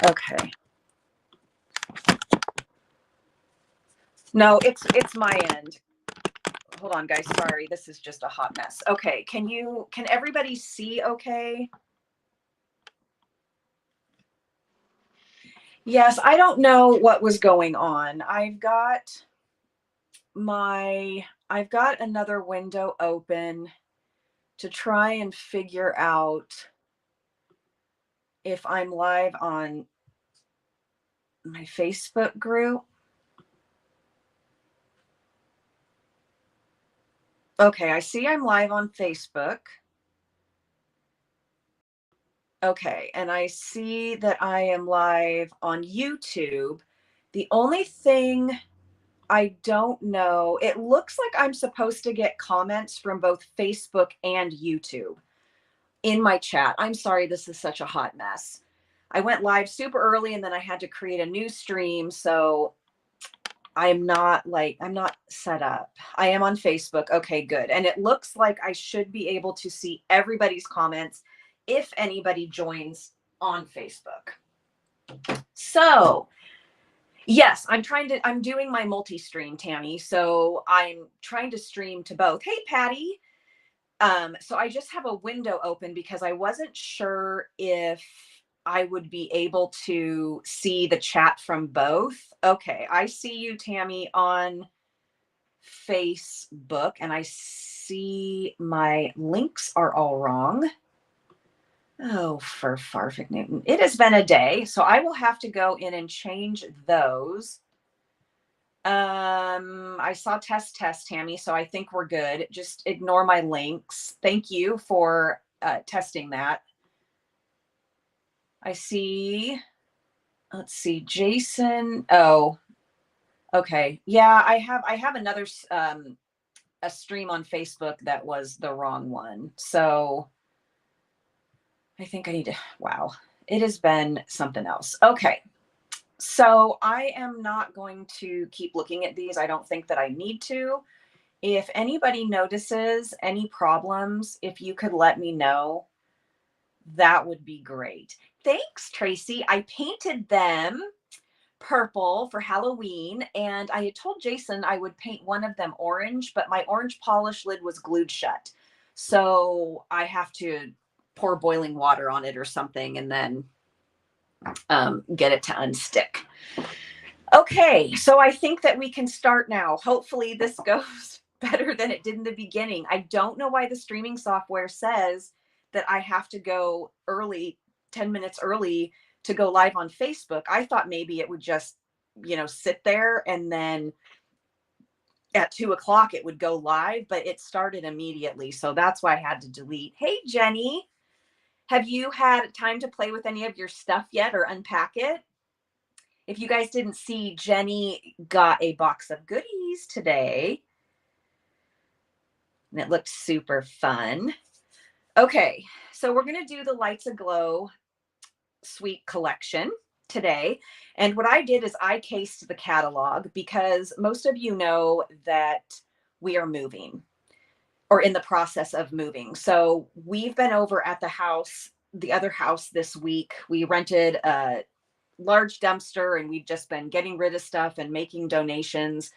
Okay. No, it's my end. Hold on, guys. Sorry, this is just a hot mess. Okay, can everybody see okay? Yes, I don't know what was going on. I've got another window open to try and figure out if I'm live on my Facebook group. Okay, I see I'm live on Facebook. Okay, and I see that I am live on YouTube. The only thing I don't know, it looks like I'm supposed to get comments from both Facebook and YouTube in my chat. I'm sorry, this is such a hot mess. I went live super early and then I had to create a new stream, so I'm not set up. I am on Facebook. Okay, good. And it looks like I should be able to see everybody's comments if anybody joins on Facebook. So, yes, I'm doing my multi-stream, Tammy. So I'm trying to stream to both. Hey, Patty. So I just have a window open because I wasn't sure if I would be able to see the chat from both. Okay, I see you, Tammy, on Facebook, and I see my links are all wrong. Oh, for Farfik Newton. It has been a day, so I will have to go in and change those. I saw test, Tammy, so I think we're good. Just ignore my links. Thank you for testing that. I see, let's see, Jason. Oh, okay. Yeah, I have another a stream on Facebook that was the wrong one. So I think I need to, wow, it has been something else. Okay. So I am not going to keep looking at these. I don't think that I need to. If anybody notices any problems, if you could let me know, that would be great. Thanks, Tracy. I painted them purple for Halloween, and I had told Jason I would paint one of them orange, but my orange polish lid was glued shut. So I have to pour boiling water on it or something and then get it to unstick. Okay, so I think that we can start now. Hopefully this goes better than it did in the beginning. I don't know why the streaming software says that I have to go early, 10 minutes early to go live on Facebook. I thought maybe it would just, sit there and then at 2 o'clock it would go live, but it started immediately. So that's why I had to delete. Hey, Jenny, have you had time to play with any of your stuff yet or unpack it? If you guys didn't see, Jenny got a box of goodies today. And it looked super fun. Okay, so we're going to do the Lights Aglow Sweet Collection today. And what I did is I cased the catalog because most of you know that we are moving or in the process of moving. So we've been over at the other house this week. We rented a large dumpster and we've just been getting rid of stuff and making donations.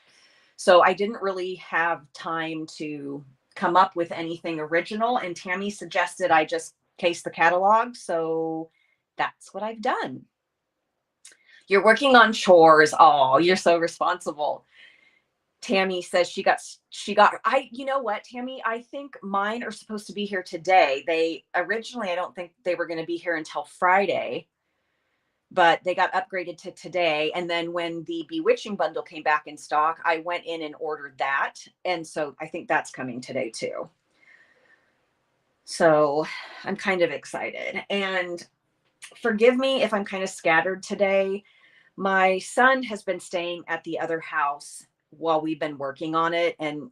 So I didn't really have time to come up with anything original. And Tammy suggested I just case the catalog. So that's what I've done. You're working on chores. Oh, you're so responsible. Tammy says she got, you know what, Tammy, I think mine are supposed to be here today. Originally, I don't think they were going to be here until Friday, but they got upgraded to today. And then when the Bewitching bundle came back in stock, I went in and ordered that. And so I think that's coming today too. So I'm kind of excited. And forgive me if I'm kind of scattered today. My son has been staying at the other house while we've been working on it. And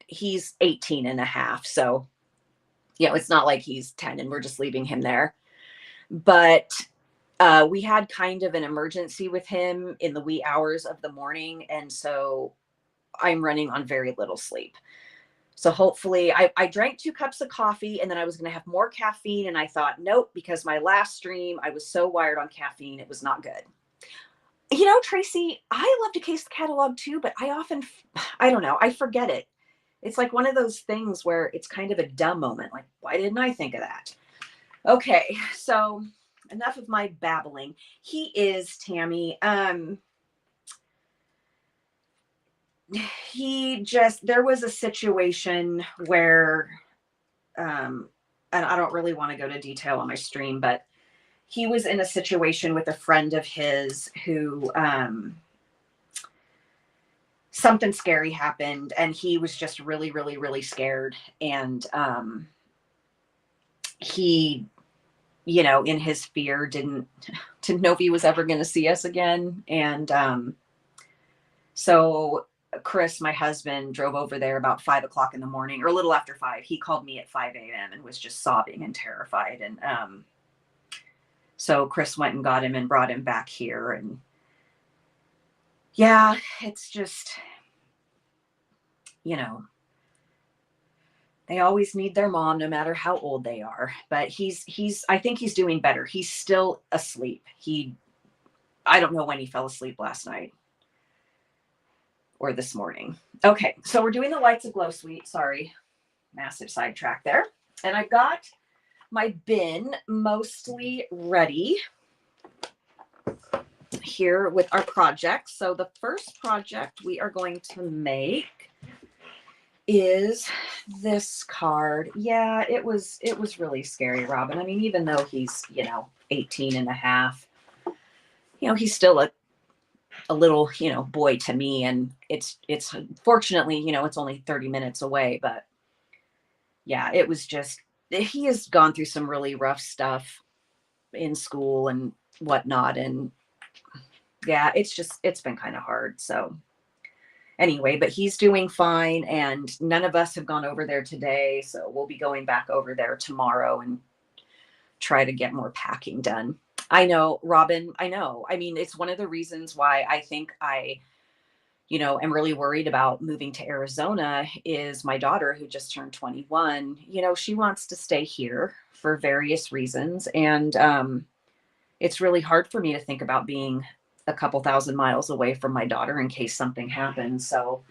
he's 18 and a half. So, it's not like he's 10 and we're just leaving him there. But we had kind of an emergency with him in the wee hours of the morning. And so I'm running on very little sleep. So hopefully I drank 2 cups of coffee and then I was going to have more caffeine. And I thought, nope, because my last stream, I was so wired on caffeine. It was not good. You know, Tracy, I love to case the catalog too, but I don't know, I forget it. It's like one of those things where it's kind of a dumb moment. Like, why didn't I think of that? Okay, so enough of my babbling. He is, Tammy. There was a situation where, and I don't really want to go to detail on my stream, but he was in a situation with a friend of his who, something scary happened and he was just really, really, really scared. And, he, you know, in his fear didn't know if he was ever going to see us again. And, so Chris, my husband, drove over there about 5 o'clock in the morning, or a little after 5. He called me at 5 a.m. and was just sobbing and terrified. And, so Chris went and got him and brought him back here. And yeah, it's just, you know, they always need their mom, no matter how old they are. But I think he's doing better. He's still asleep. I don't know when he fell asleep last night or this morning. Okay, so we're doing the Lights Aglow suite. Sorry, massive sidetrack there. And I've got my bin mostly ready here with our projects. So the first project we are going to make is this card. Yeah, it was really scary, Robin. I mean, even though he's, 18 and a half, he's still a little, boy to me. And it's fortunately, it's only 30 minutes away, but yeah, it was just, he has gone through some really rough stuff in school and whatnot. And yeah, it's been kind of hard. So anyway, but he's doing fine. And none of us have gone over there today. So we'll be going back over there tomorrow and try to get more packing done. I know, Robin, I know. I mean, it's one of the reasons why I think I am really worried about moving to Arizona is my daughter, who just turned 21, she wants to stay here for various reasons. And it's really hard for me to think about being a couple thousand miles away from my daughter in case something happens. So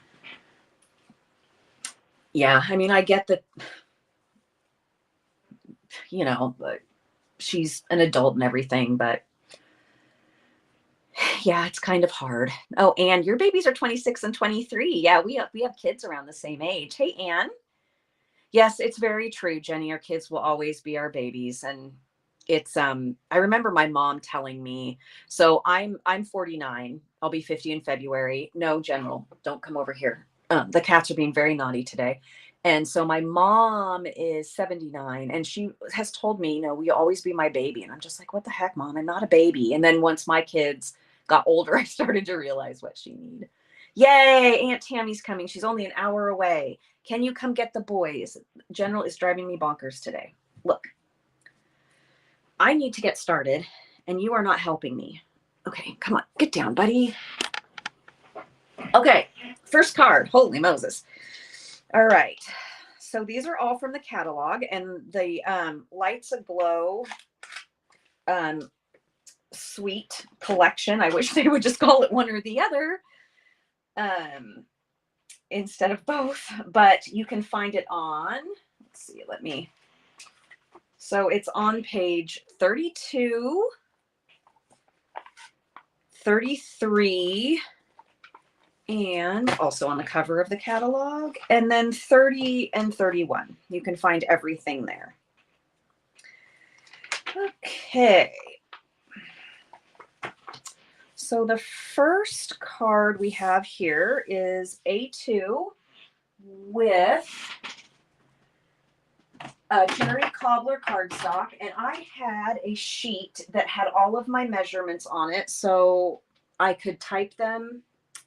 yeah, I mean, I get that, but she's an adult and everything, but yeah, it's kind of hard. Oh, Anne, your babies are 26 and 23. Yeah, we have kids around the same age. Hey, Anne. Yes, it's very true, Jenny. Our kids will always be our babies. And it's I remember my mom telling me, so I'm 49. I'll be 50 in February. No, General, don't come over here. The cats are being very naughty today. And so my mom is 79 and she has told me, will you always be my baby? And I'm just like, what the heck, Mom? I'm not a baby. And then once my kids got older, I started to realize what she needed. Yay, Aunt Tammy's coming. She's only an hour away. Can you come get the boys? General is driving me bonkers today. Look, I need to get started and you are not helping me. Okay, come on, get down, buddy. Okay, first card. Holy Moses. All right. So these are all from the catalog, and the Lights Aglow suite collection. I wish they would just call it one or the other instead of both, but you can find it on, let's see, so it's on page 32, 33, and also on the cover of the catalog, and then 30 and 31. You can find everything there. Okay. So the first card we have here is A2 with a Cherry Cobbler cardstock, and I had a sheet that had all of my measurements on it so I could type them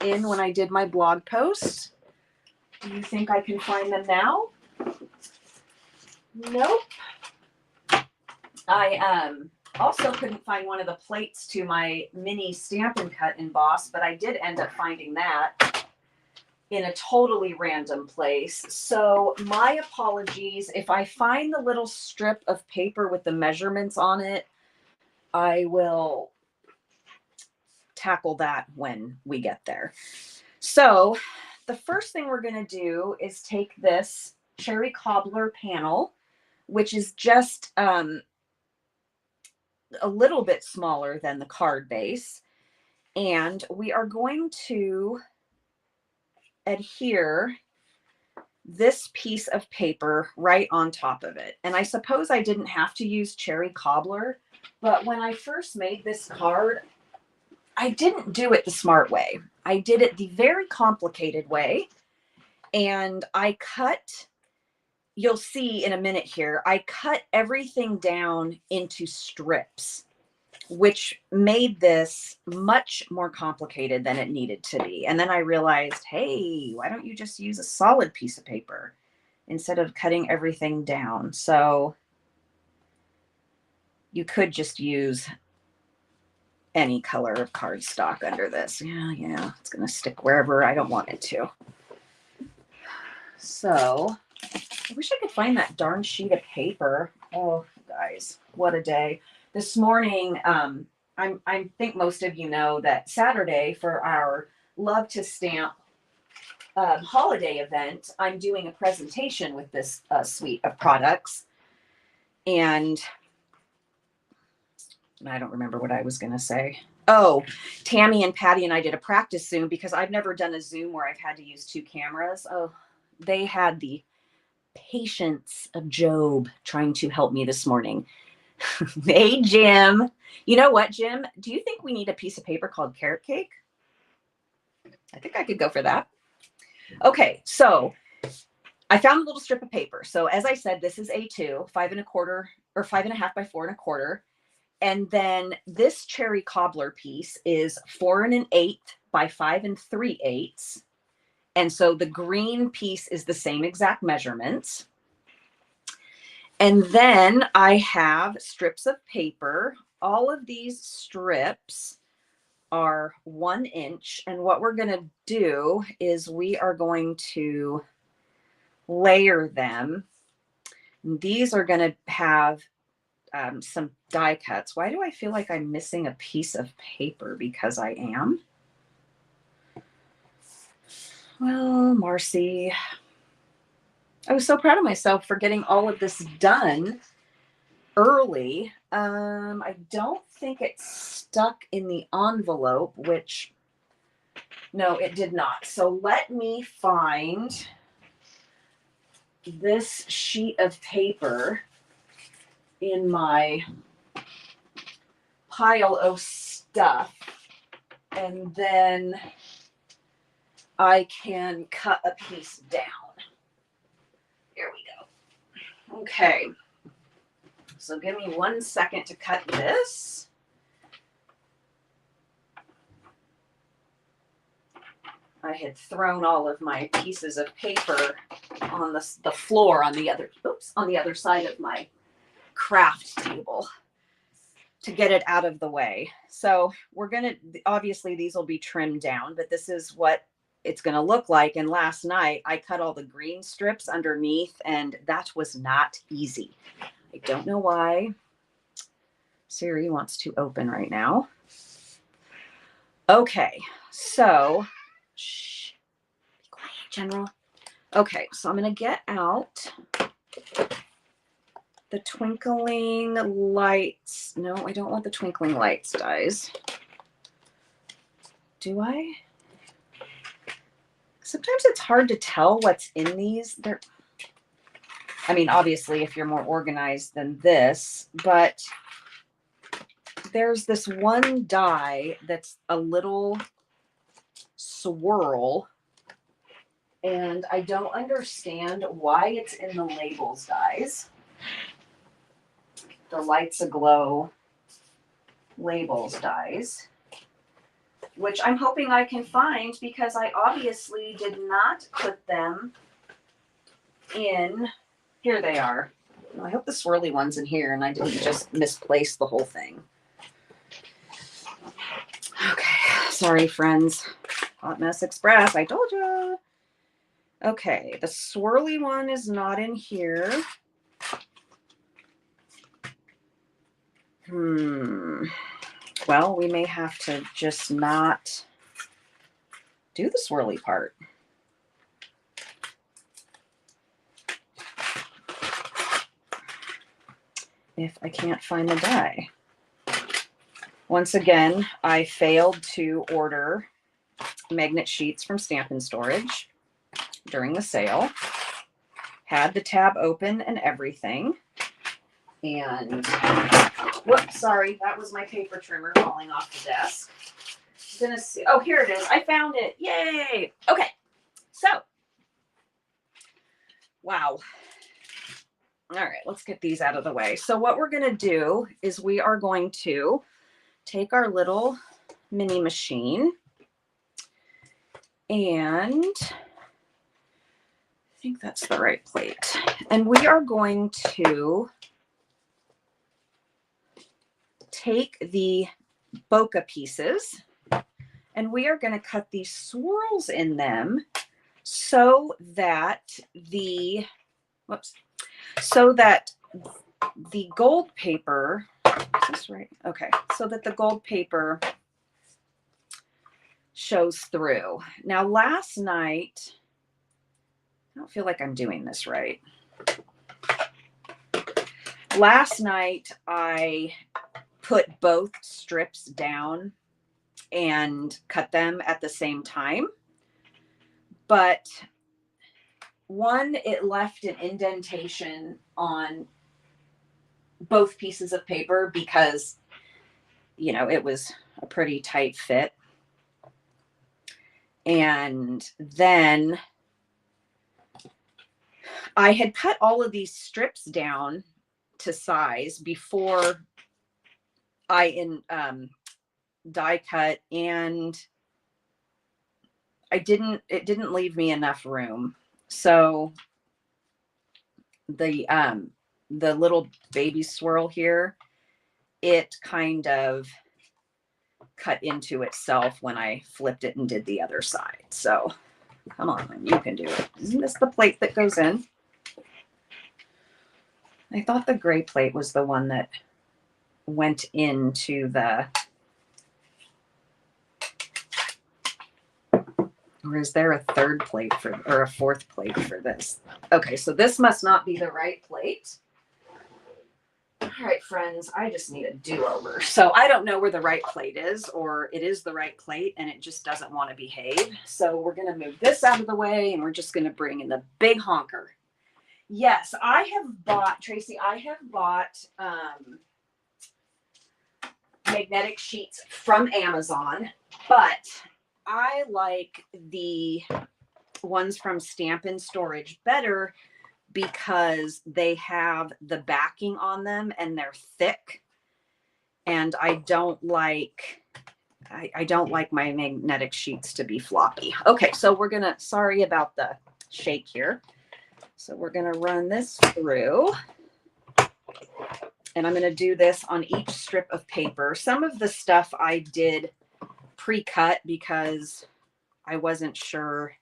in when I did my blog post. Do you think I can find them now? Nope. I also couldn't find one of the plates to my mini Stampin' Cut Emboss, but I did end up finding that. in a totally random place. So my apologies. If I find the little strip of paper with the measurements on it, I will tackle that when we get there. So the first thing we're going to do is take this cherry cobbler panel, which is just a little bit smaller than the card base. And we are going to adhere this piece of paper right on top of it. And I suppose I didn't have to use cherry cobbler, but when I first made this card, I didn't do it the smart way. I did it the very complicated way. And I cut, you'll see in a minute here, I cut everything down into strips, which made this much more complicated than it needed to be. And then I realized, hey, why don't you just use a solid piece of paper instead of cutting everything down? So you could just use any color of cardstock under this. Yeah, it's going to stick wherever I don't want it to. So I wish I could find that darn sheet of paper. Oh, guys, what a day. This morning, I think most of you know that Saturday for our Love to Stamp holiday event, I'm doing a presentation with this suite of products. And I don't remember what I was going to say. Oh, Tammy and Patty and I did a practice Zoom because I've never done a Zoom where I've had to use two cameras. Oh, they had the patience of Job trying to help me this morning. Hey, Jim. You know what, Jim? Do you think we need a piece of paper called carrot cake? I think I could go for that. Okay, so I found a little strip of paper. So as I said, this is A2, 5 1/4 or 5.5 by 4 1/4. And then this cherry cobbler piece is 4 1/8 by 5 3/8. And so the green piece is the same exact measurements. And then I have strips of paper. All of these strips are 1 inch. And what we're going to do is we are going to layer them. And these are going to have some die cuts. Why do I feel like I'm missing a piece of paper? Because I am. Well, Marcee, I was so proud of myself for getting all of this done early. I don't think it stuck in the envelope, which, no, it did not. So let me find this sheet of paper in my pile of stuff, and then I can cut a piece down. Here we go. Okay. So give me 1 second to cut this. I had thrown all of my pieces of paper on the floor on the other side of my craft table to get it out of the way. So we're going to, obviously these will be trimmed down, but this is what it's going to look like. And last night I cut all the green strips underneath, and that was not easy. I don't know why Siri wants to open right now. Okay, so shh, be quiet, General. Okay, so I'm going to get out the twinkling lights. No, I don't want the twinkling lights, guys. Do I? Sometimes it's hard to tell what's in these. I mean, obviously, if you're more organized than this, but there's this one die that's a little swirl, and I don't understand why it's in the labels, guys. The Lights Aglow labels dies, which I'm hoping I can find because I obviously did not put them in. Here they are. I hope the swirly one's in here and I didn't just misplace the whole thing. Okay, sorry friends. Hot Mess Express, I told you. Okay, the swirly one is not in here. Well, we may have to just not do the swirly part. If I can't find the die. Once again, I failed to order magnet sheets from Stampin' Storage during the sale. Had the tab open and everything. And, whoops, sorry, that was my paper trimmer falling off the desk. I'm gonna see. Oh, here it is. I found it. Yay. Okay. So, wow. All right, let's get these out of the way. So what we're going to do is we are going to take our little mini machine, and I think that's the right plate. And we are going to take the bokeh pieces, and we are going to cut these swirls in them so that the, whoops, so that the gold paper, is this right? Okay, so that the gold paper shows through. Now, last night, I don't feel like I'm doing this right. Last night, I put both strips down and cut them at the same time. But one, it left an indentation on both pieces of paper because, you know, it was a pretty tight fit. And then I had cut all of these strips down to size before I die cut, and it didn't leave me enough room. So the little baby swirl here, it kind of cut into itself when I flipped it and did the other side. So come on, you can do it. Isn't this the plate that goes in? I thought the gray plate was the one that went into the, or is there a third plate for, or a fourth plate for this? Okay, so this must not be the right plate. All right, friends, I just need a do-over. So I don't know where the right plate is, or it is the right plate and it just doesn't want to behave. So we're going to move this out of the way, and we're just going to bring in the big honker. Yes, I have bought, Tracy, I have bought magnetic sheets from Amazon, but I like the ones from Stampin' Storage better because they have the backing on them and they're thick. And I don't like my magnetic sheets to be floppy. Okay, so we're gonna, sorry about the shake here. So we're gonna run this through. And I'm gonna do this on each strip of paper. Some of the stuff I did pre-cut because I wasn't sure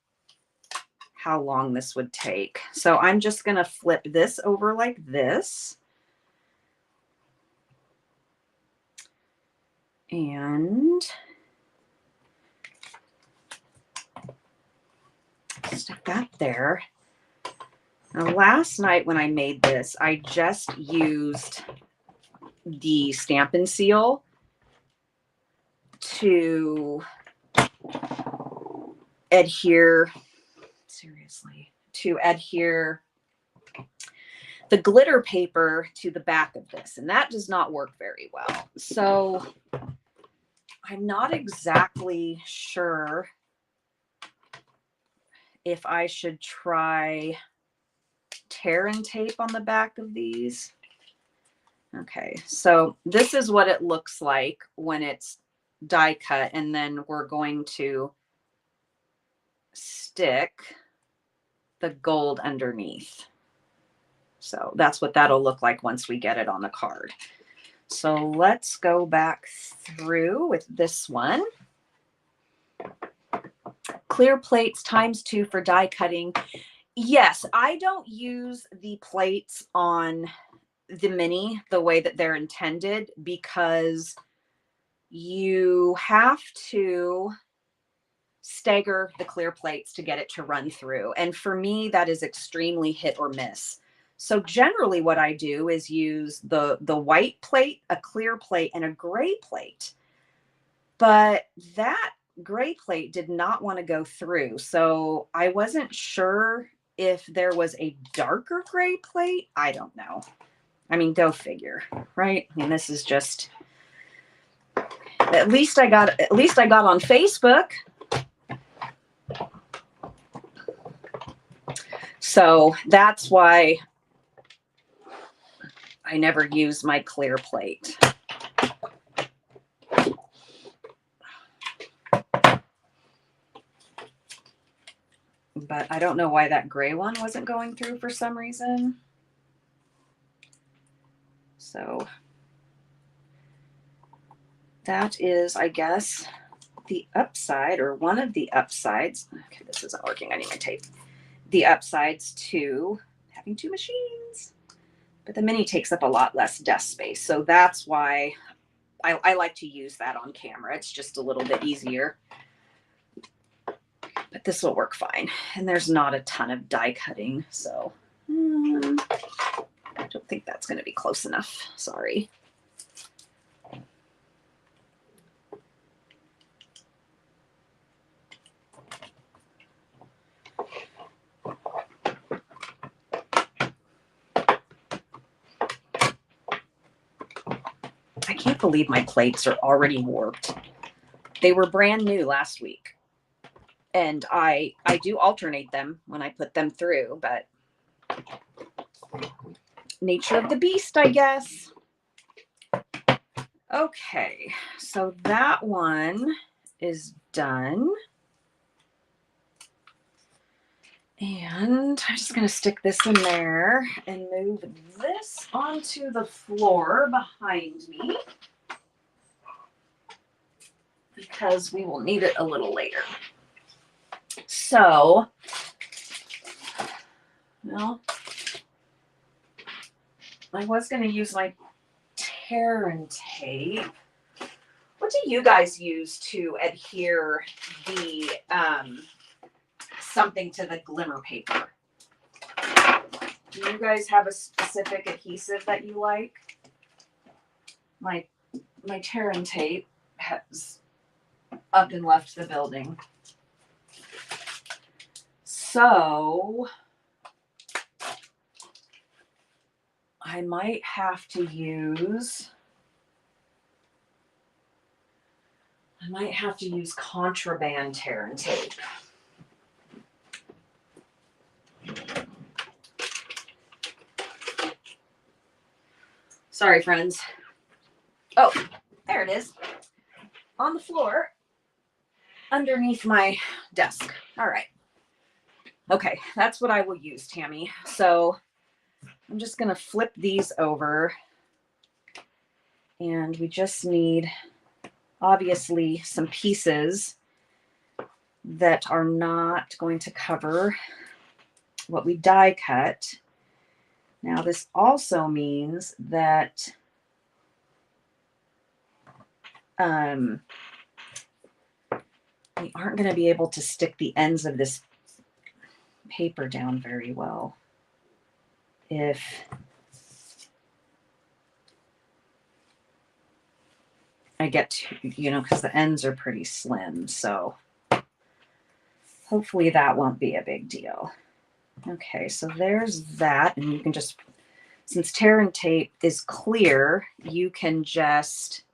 how long this would take. So I'm just going to flip this over like this. And stick that there. Now, last night when I made this, I just used the Stampin' Seal to adhere, seriously, to adhere the glitter paper to the back of this, and that does not work very well. So I'm not exactly sure if I should try tear and tape on the back of these. Okay, so this is what it looks like when it's die cut, and then we're going to stick the gold underneath. So that's what that'll look like once we get it on the card. So let's go back through with this one. Clear plates ×2 for die cutting. Yes, I don't use the plates on the mini the way that they're intended because you have to stagger the clear plates to get it to run through. And for me, that is extremely hit or miss. So generally what I do is use the white plate, a clear plate, and a gray plate. But that gray plate did not want to go through. So I wasn't sure if there was a darker gray plate. I don't know. I mean, go figure, right? I mean, this is just, at least I got on Facebook. So that's why I never use my clear plate. But I don't know why that gray one wasn't going through for some reason. So that is, I guess, the upside, or one of the upsides. Okay, this isn't working. I need my tape. The upsides to having 2 machines. But the mini takes up a lot less desk space. So that's why I like to use that on camera. It's just a little bit easier. But this will work fine. And there's not a ton of die cutting. So I don't think that's going to be close enough. Sorry. I can't believe my plates are already warped. They were brand new last week. And I do alternate them when I put them through, but nature of the beast, I guess. Okay, so that one is done. And I'm just going to stick this in there and move this onto the floor behind me because we will need it a little later. So, well, I was going to use my tear and tape. What do you guys use to adhere the something to the glimmer paper? Do you guys have a specific adhesive that you like? My tear and tape has up and left the building. So I might have to use contraband tear and tape. Sorry, friends. Oh, there it is. On the floor underneath my desk. All right. Okay, that's what I will use, Tammy. So I'm just going to flip these over. And we just need, obviously, some pieces that are not going to cover what we die cut. Now, this also means that we aren't going to be able to stick the ends of this paper down very well if I get to, because the ends are pretty slim. So hopefully that won't be a big deal. Okay, so there's that. And you can just, since tear and tape is clear, you can just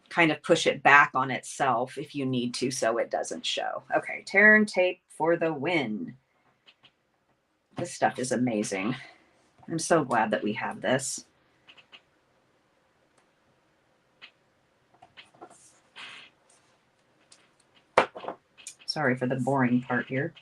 kind of push it back on itself if you need to so it doesn't show. Okay, tear and tape for the win. This stuff is amazing. I'm so glad that we have this. Sorry for the boring part here.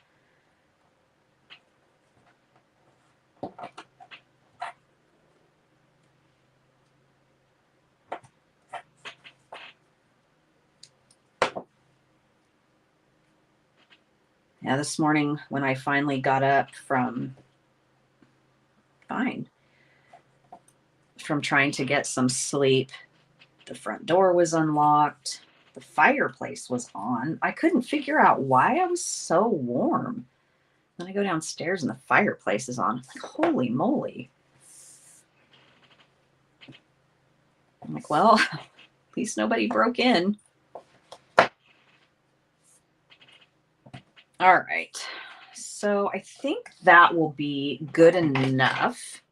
Yeah, this morning when I finally got up from trying to get some sleep, the front door was unlocked. The fireplace was on. I couldn't figure out why I was so warm. Then I go downstairs and the fireplace is on. I'm like, holy moly. I'm like, well, at least nobody broke in. All right. So I think that will be good enough.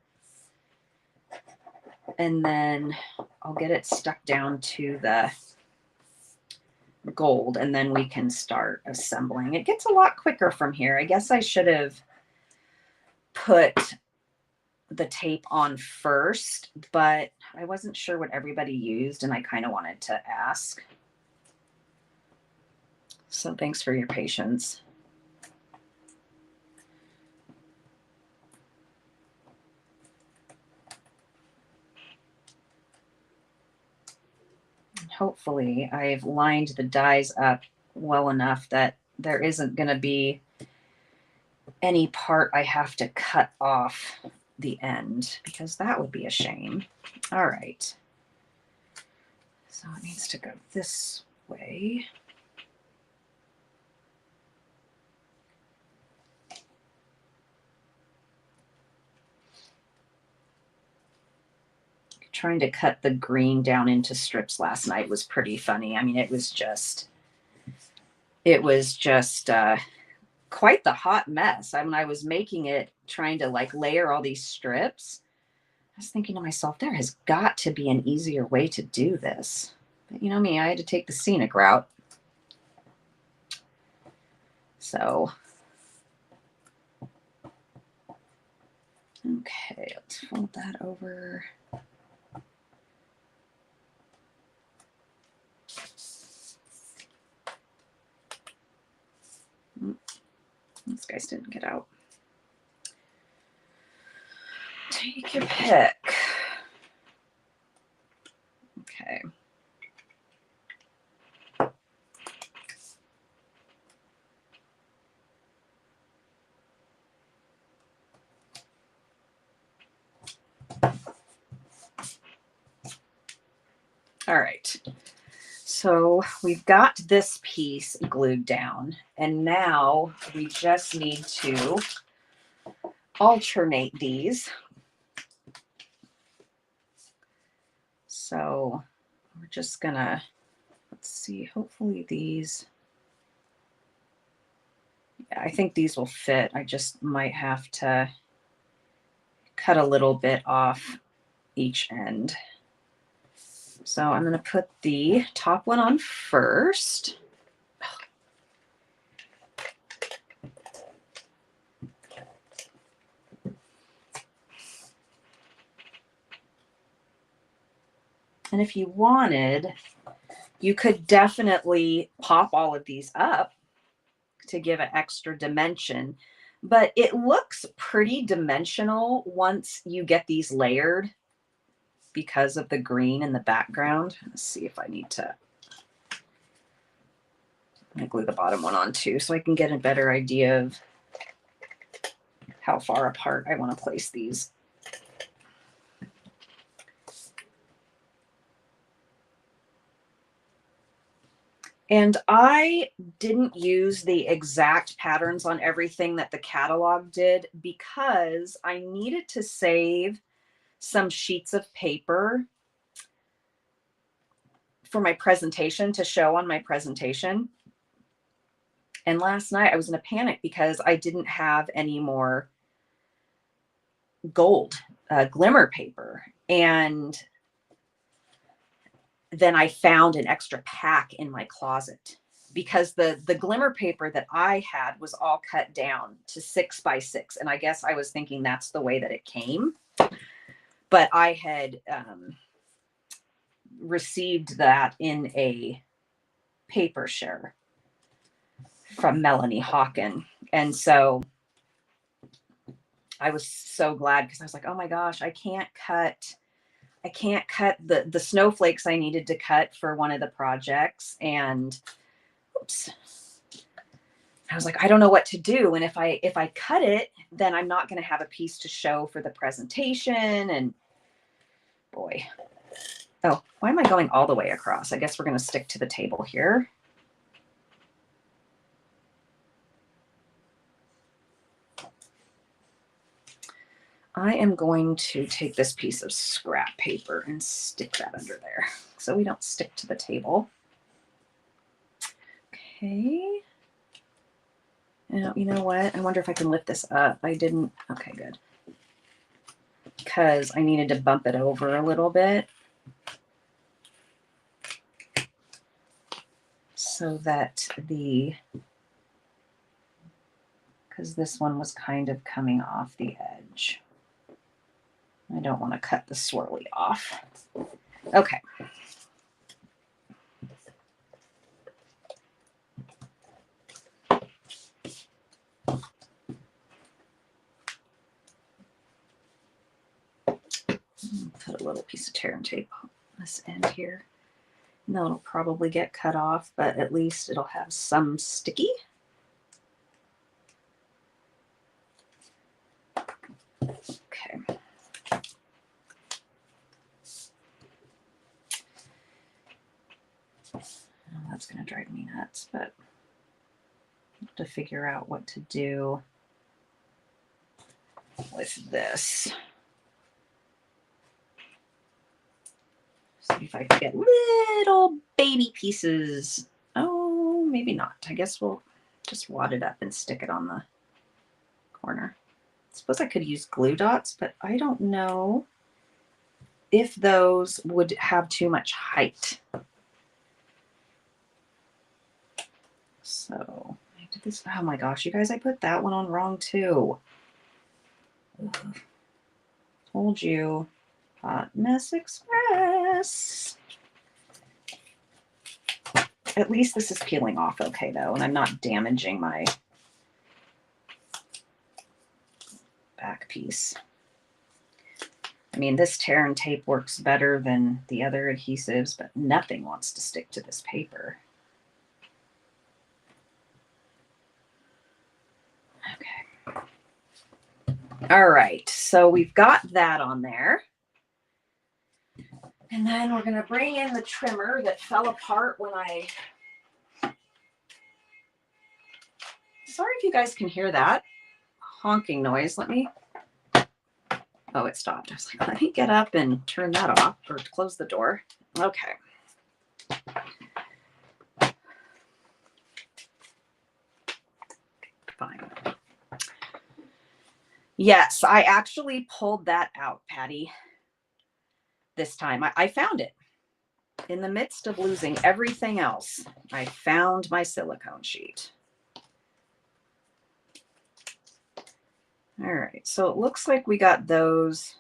And then I'll get it stuck down to the gold, and then we can start assembling. It gets a lot quicker from here. I guess I should have put the tape on first, but I wasn't sure what everybody used, and I kind of wanted to ask. So thanks for your patience. Hopefully I've lined the dies up well enough that there isn't going to be any part I have to cut off the end, because that would be a shame. All right. So it needs to go this way. Trying to cut the green down into strips last night was pretty funny. I mean, it was just quite the hot mess. I mean, I was making it, trying to like layer all these strips. I was thinking to myself, there has got to be an easier way to do this. But you know me, I had to take the scenic route. So, okay, let's fold that over. These guys didn't get out. Take your pick. Okay. All right. So we've got this piece glued down, and now we just need to alternate these. So we're just gonna, let's see, hopefully these, yeah, I think these will fit. I just might have to cut a little bit off each end. So I'm going to put the top one on first. And if you wanted, you could definitely pop all of these up to give it extra dimension, but it looks pretty dimensional once you get these layered because of the green in the background. Let's see if I need to, I'm gonna glue the bottom one on too, so I can get a better idea of how far apart I want to place these. And I didn't use the exact patterns on everything that the catalog did because I needed to save some sheets of paper for my presentation to show on my presentation. And last night I was in a panic because I didn't have any more gold glimmer paper. And then I found an extra pack in my closet because the glimmer paper that I had was all cut down to 6 by 6. And I guess I was thinking that's the way that it came. But I had received that in a paper share from Melanie Hawken. And so I was so glad because I was like, oh my gosh, I can't cut the snowflakes I needed to cut for one of the projects. And oops, I was like, I don't know what to do. And if I cut it, then I'm not going to have a piece to show for the presentation. And boy, oh, why am I going all the way across? I guess we're going to stick to the table here. I am going to take this piece of scrap paper and stick that under there so we don't stick to the table. Okay. Now, you know what? I wonder if I can lift this up. I didn't. Okay, good. Because I needed to bump it over a little bit so that because this one was kind of coming off the edge. I don't want to cut the swirly off. Okay. Put a little piece of tear and tape on this end here. And then it'll probably get cut off, but at least it'll have some sticky. Okay. Oh, that's going to drive me nuts, but I have to figure out what to do with this. See if I can get little baby pieces. Oh, maybe not. I guess we'll just wad it up and stick it on the corner. I suppose I could use glue dots, but I don't know if those would have too much height. So I did this. Oh my gosh, you guys, I put that one on wrong too. Ugh. Told you. Hot Mess Express. At least this is peeling off okay though, and I'm not damaging my back piece. I mean, this tear and tape works better than the other adhesives, but nothing wants to stick to this paper. Okay. All right, so we've got that on there. And then we're going to bring in the trimmer that fell apart when sorry if you guys can hear that honking noise. Let me, oh, it stopped. I was like, let me get up and turn that off or close the door. Okay. Fine. Yes, I actually pulled that out, Patty. This time I found it in the midst of losing everything else. I found my silicone sheet. All right, so it looks like we got those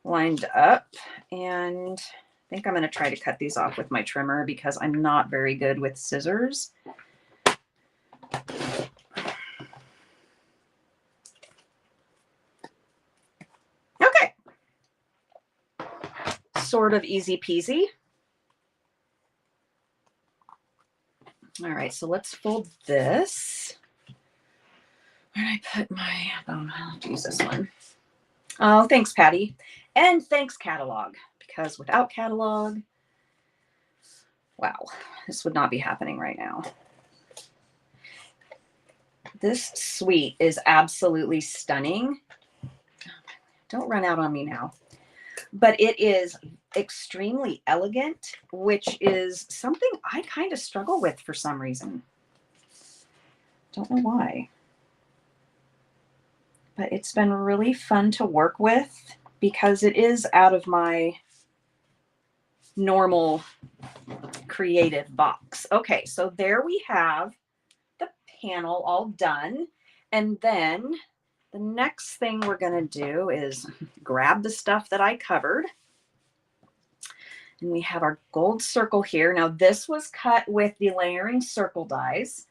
lined up, and I think I'm going to try to cut these off with my trimmer because I'm not very good with scissors. Okay. Sort of easy peasy. All right, so let's fold this. Where did I put my, oh, I'll have to use this one. Oh, thanks, Patty. And thanks, catalog, because without catalog, wow, this would not be happening right now. This suite is absolutely stunning. Don't run out on me now. But it is extremely elegant, which is something I kind of struggle with for some reason. Don't know why. But it's been really fun to work with because it is out of my normal creative box. Okay, so there we have the panel all done. And then the next thing we're going to do is grab the stuff that I covered. And we have our gold circle here. Now this was cut with the layering circle dies.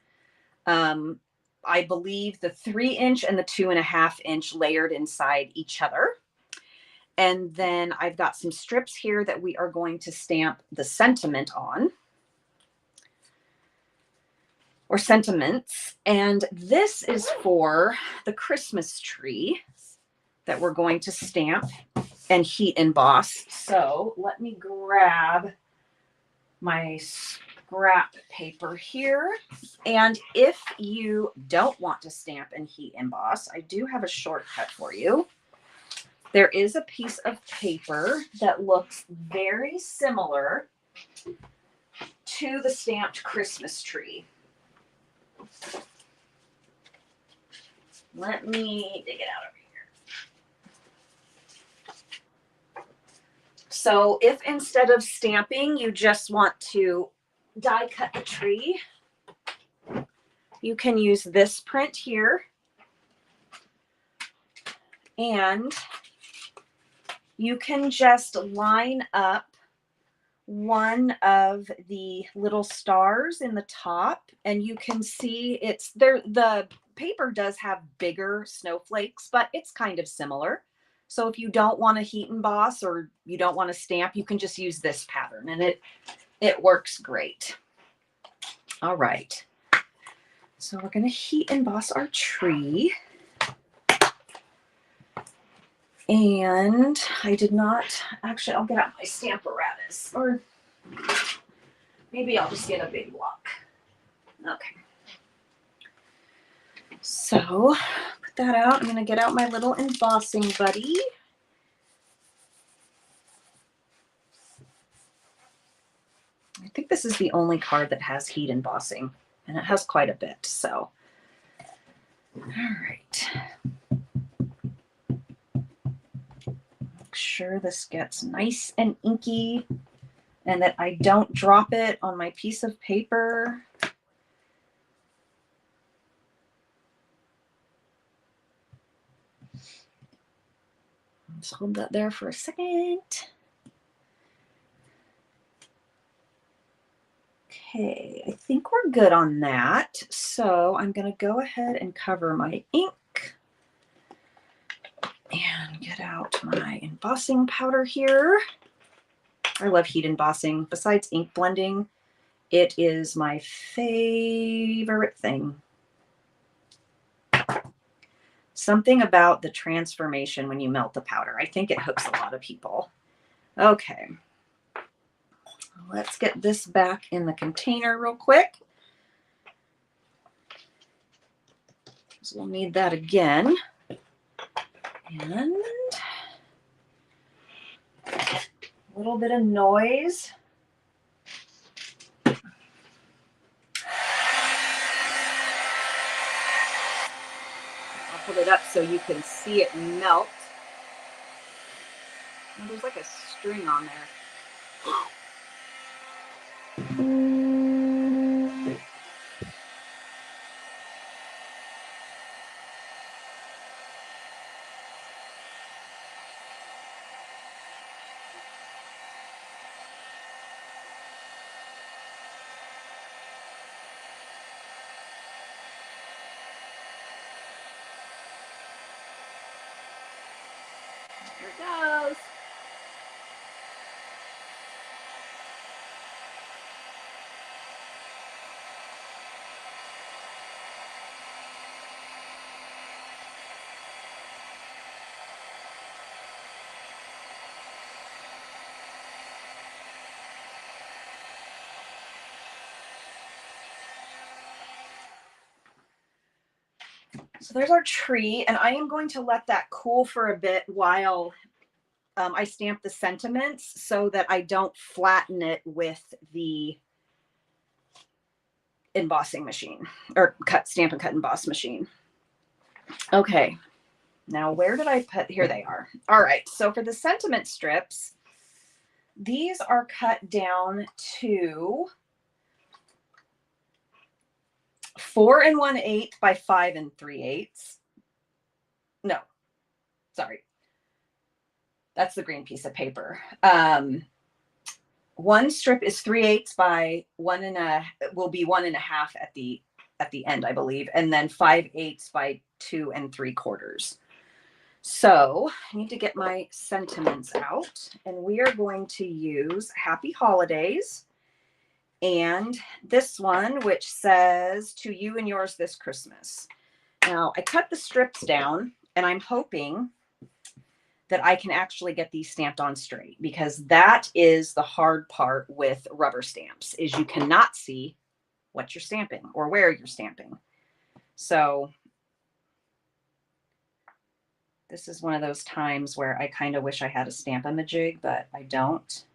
I believe the 3-inch and the 2.5-inch layered inside each other. And then I've got some strips here that we are going to stamp the sentiment on. or sentiments. And this is for the Christmas tree that we're going to stamp and heat emboss. So let me grab my scrap paper here. And if you don't want to stamp and heat emboss, I do have a shortcut for you. There is a piece of paper that looks very similar to the stamped Christmas tree. Let me dig it out over here. So if instead of stamping, you just want to die cut the tree, you can use this print here. And you can just line up one of the little stars in the top, and you can see it's there. The paper does have bigger snowflakes, but it's kind of similar. So if you don't want to heat emboss or you don't want to stamp, you can just use this pattern, and it works great. All right. So we're going to heat emboss our tree. And I did not, actually, I'll get out my Stamparatus, or maybe I'll just get a big block. Okay. So put that out. I'm going to get out my little embossing buddy. I think this is the only card that has heat embossing, and it has quite a bit. So, all right. Make sure this gets nice and inky and that I don't drop it on my piece of paper. Just hold that there for a second. Okay, I think we're good on that. So I'm going to go ahead and cover my ink and get out my embossing powder here. I love heat embossing. Besides ink blending, it is my favorite thing. Something about the transformation when you melt the powder. I think it hooks a lot of people. Okay. Let's get this back in the container real quick. So we'll need that again. And a little bit of noise. I'll put it up so you can see it melt. Oh, there's like a string on there. Here it goes. So there's our tree, and I am going to let that cool for a bit while I stamp the sentiments so that I don't flatten it with the embossing machine, or stamp and cut emboss machine. Okay, now where did I put, here they are. All right, so for the sentiment strips, these are cut down to 4 1/8 by 5 3/8. No, sorry. That's the green piece of paper. One strip is 3/8 by will be 1 1/2 at the end, I believe, and then 5/8 by 2 3/4. So I need to get my sentiments out, and we are going to use Happy Holidays And this one, which says, to you and yours this Christmas. Now, I cut the strips down, and I'm hoping that I can actually get these stamped on straight, because that is the hard part with rubber stamps, is you cannot see what you're stamping or where you're stamping. So this is one of those times where I kind of wish I had a Stamp-a-majig, but I don't.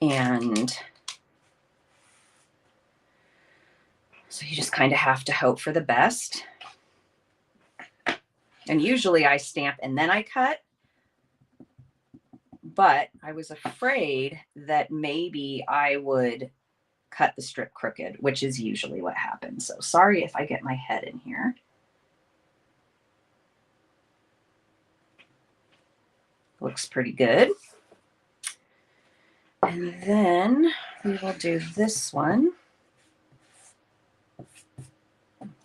And so you just kind of have to hope for the best. And usually I stamp and then I cut, but I was afraid that maybe I would cut the strip crooked, which is usually what happens. So sorry if I get my head in here. Looks pretty good. And then we will do this one.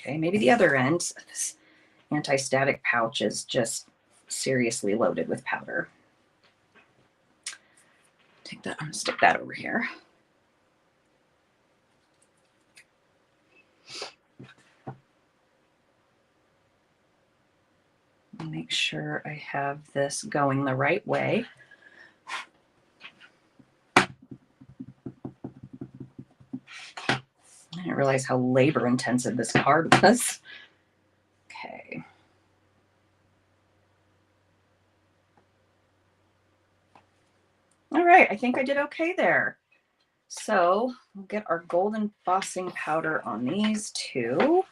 Okay, maybe the other end. This anti-static pouch is just seriously loaded with powder. Take that, I'm gonna stick that over here. Make sure I have this going the right way. I didn't realize how labor intensive this card was. Okay. All right, I think I did okay there. So we'll get our gold embossing powder on these two.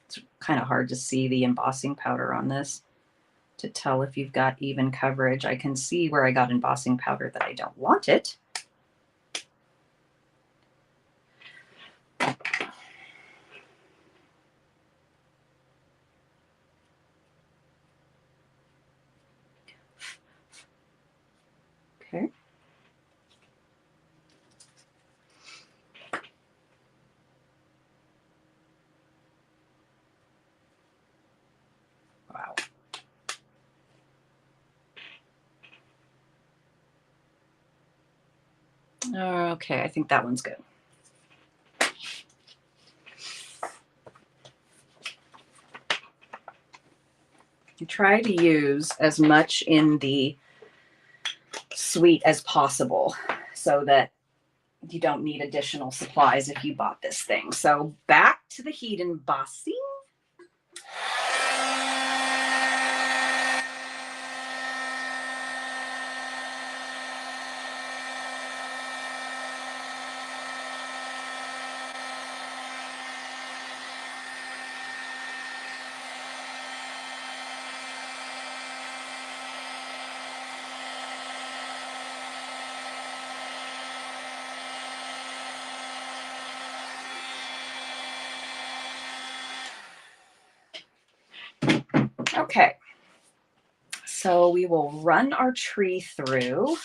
It's kind of hard to see the embossing powder on this to tell if you've got even coverage. I can see where I got embossing powder that I don't want it. Okay. Wow. Okay, I think that one's good. You try to use as much in the suite as possible so that you don't need additional supplies if you bought this thing. So back to the heat embossing. Okay, so we will run our tree through.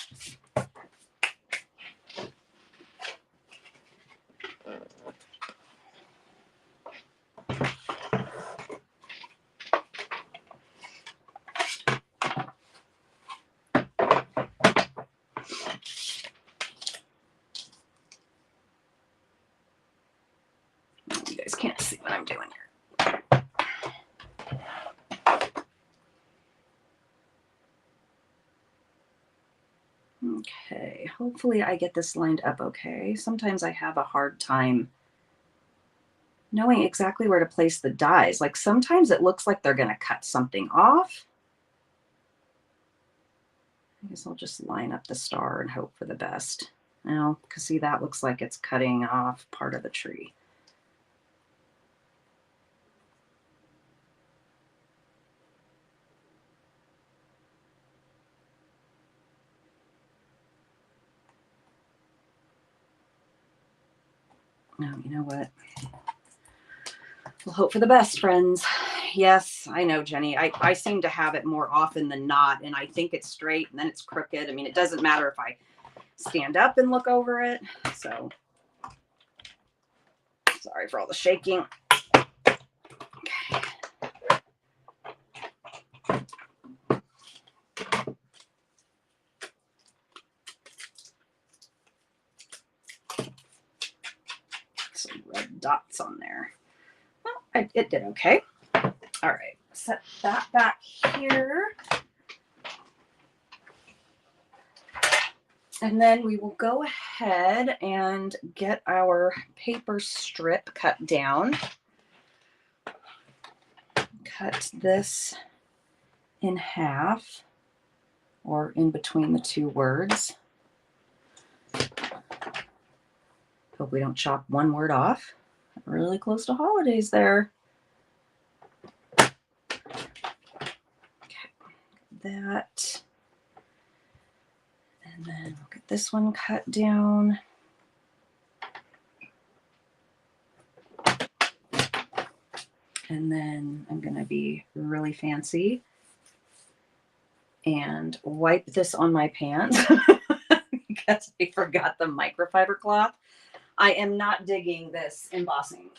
You guys can't see what I'm doing here. Okay, hopefully I get this lined up okay. Sometimes I have a hard time knowing exactly where to place the dies. Like sometimes it looks like they're gonna cut something off. I guess I'll just line up the star and hope for the best. Now, because see, that looks like it's cutting off part of the tree. No, you know what? We'll hope for the best, friends. Yes, I know, Jenny. I seem to have it more often than not, and I think it's straight and then it's crooked. I mean, it doesn't matter if I stand up and look over it. So sorry for all the shaking. Okay. Some red dots on there. Well, it did okay. All right, set that back here. And then we will go ahead and get our paper strip cut down. Cut this in half or in between the two words. Hope we don't chop one word off. Really close to holidays there. Okay, that. And then we'll get this one cut down. And then I'm going to be really fancy and wipe this on my pants because I forgot the microfiber cloth. I am not digging this embossing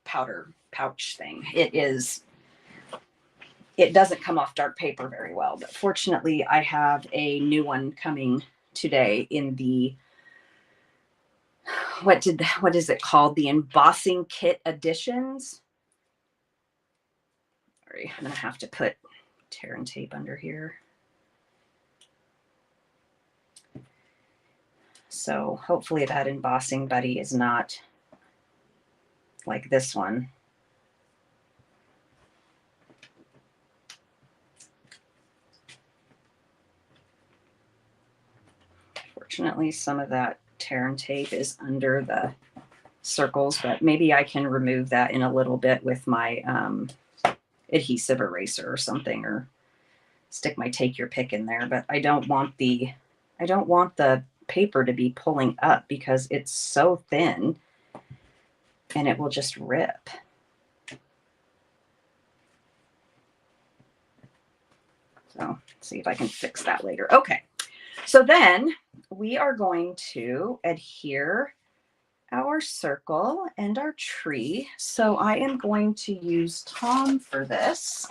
powder pouch thing. It doesn't come off dark paper very well, but fortunately I have a new one coming today in the, what is it called? The embossing kit editions. Sorry, I'm going to have to put tear and tape under here. So hopefully that embossing buddy is not like this one. Fortunately, some of that tear and tape is under the circles, but maybe I can remove that in a little bit with my adhesive eraser or something, or stick my take your pick in there. But I don't want the paper to be pulling up because it's so thin and it will just rip. So let's see if I can fix that later. Okay, so then we are going to adhere our circle and our tree. So I am going to use Tom for this.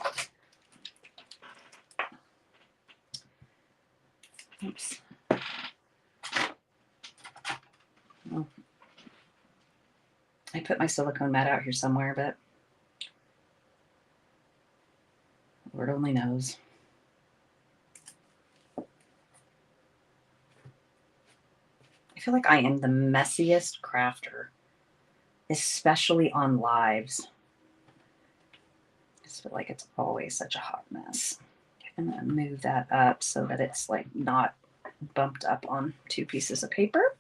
Oops. Oh. I put my silicone mat out here somewhere, but Lord only knows. I feel like I am the messiest crafter, especially on lives. I just feel like it's always such a hot mess. I'm going to move that up so that it's like not bumped up on two pieces of paper.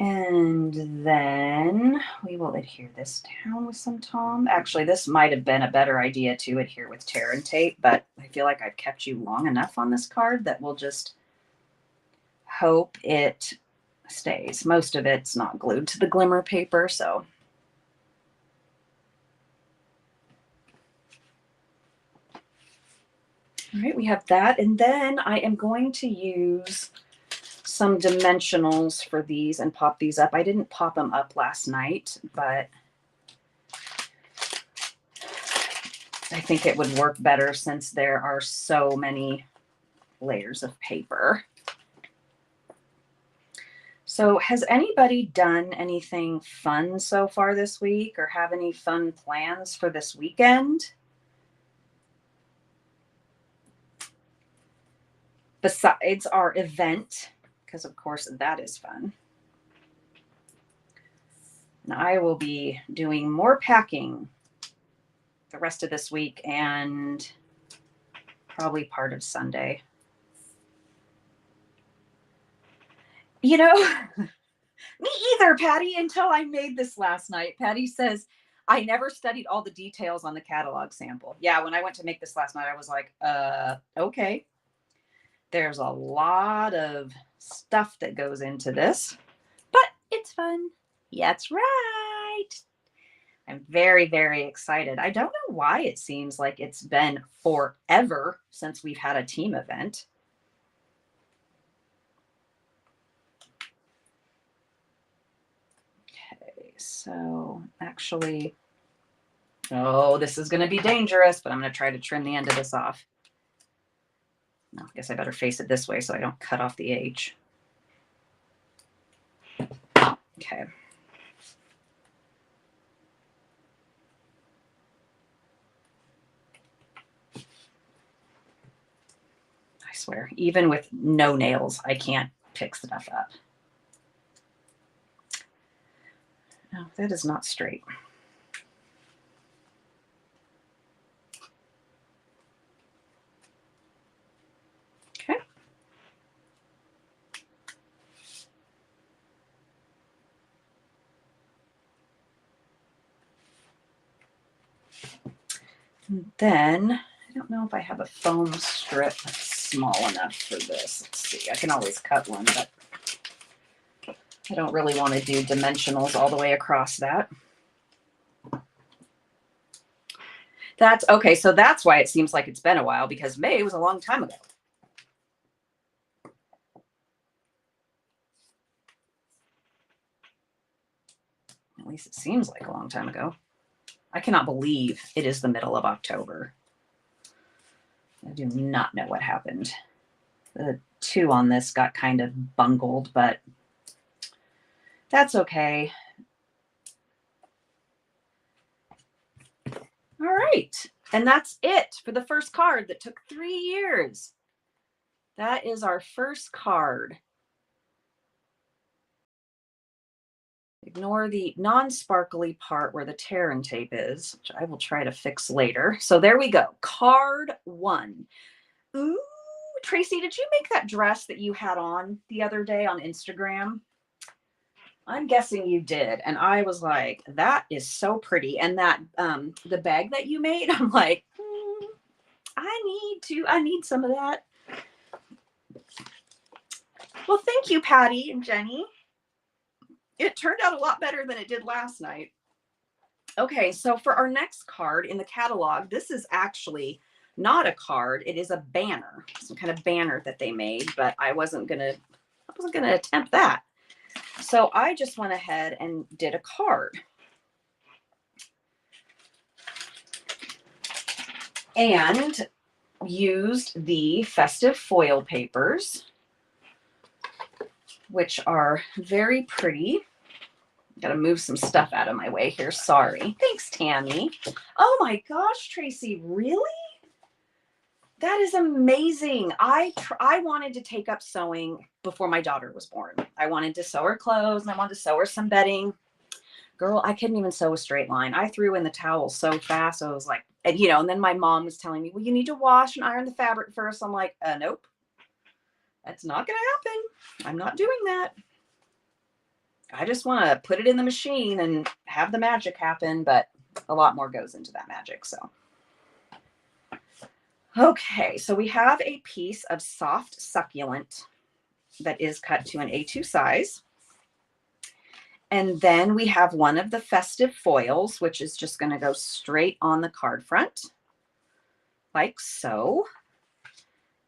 And then we will adhere this down with some Tom. Actually, this might have been a better idea to adhere with tear and tape, but I feel like I've kept you long enough on this card that we'll just hope it stays. Most of it's not glued to the glimmer paper, so. All right, we have that. And then I am going to use some dimensionals for these and pop these up. I didn't pop them up last night, but I think it would work better since there are so many layers of paper. So has anybody done anything fun so far this week or have any fun plans for this weekend? Besides our event, because of course that is fun. And I will be doing more packing the rest of this week and probably part of Sunday. You know, me either, Patty, until I made this last night. Patty says, I never studied all the details on the catalog sample. Yeah, when I went to make this last night, I was like, okay. There's a lot of stuff that goes into this, but it's fun. Yeah, that's right. I'm very, very excited. I don't know why it seems like it's been forever since we've had a team event. so actually, oh, this is going to be dangerous, but I'm going to try to trim the end of this off. I guess I better face it this way so I don't cut off the H. Okay. I swear, even with no nails, I can't pick stuff up. No, that is not straight. Okay. And then, I don't know if I have a foam strip small enough for this. Let's see, I can always cut one, but I don't really want to do dimensionals all the way across that. That's okay. So that's why it seems like it's been a while, because May was a long time ago. At least it seems like a long time ago. I cannot believe it is the middle of October. I do not know what happened. The 2 on this got kind of bungled, but that's okay. All right. And that's it for the first card that took 3 years. That is our first card. Ignore the non-sparkly part where the tear and tape is, which I will try to fix later. So there we go. Card 1. Ooh, Tracy, did you make that dress that you had on the other day on Instagram? I'm guessing you did. And I was like, that is so pretty. And that the bag that you made, I'm like, I need some of that. Well, thank you, Patty and Jenny. It turned out a lot better than it did last night. Okay, so for our next card in the catalog, this is actually not a card. It is a banner, some kind of banner that they made, but I wasn't gonna attempt that. So I just went ahead and did a card. And used the festive foil papers, which are very pretty. Got to move some stuff out of my way here. Sorry. Thanks, Tammy. Oh my gosh, Tracy, really? That is amazing. I wanted to take up sewing before my daughter was born. I wanted to sew her clothes and I wanted to sew her some bedding. Girl, I couldn't even sew a straight line. I threw in the towel so fast. I was like, and then my mom was telling me, well, you need to wash and iron the fabric first. I'm like, nope, that's not going to happen. I'm not doing that. I just want to put it in the machine and have the magic happen, but a lot more goes into that magic. So, okay, so we have a piece of soft succulent that is cut to an A2 size. And then we have one of the festive foils, which is just going to go straight on the card front, like so.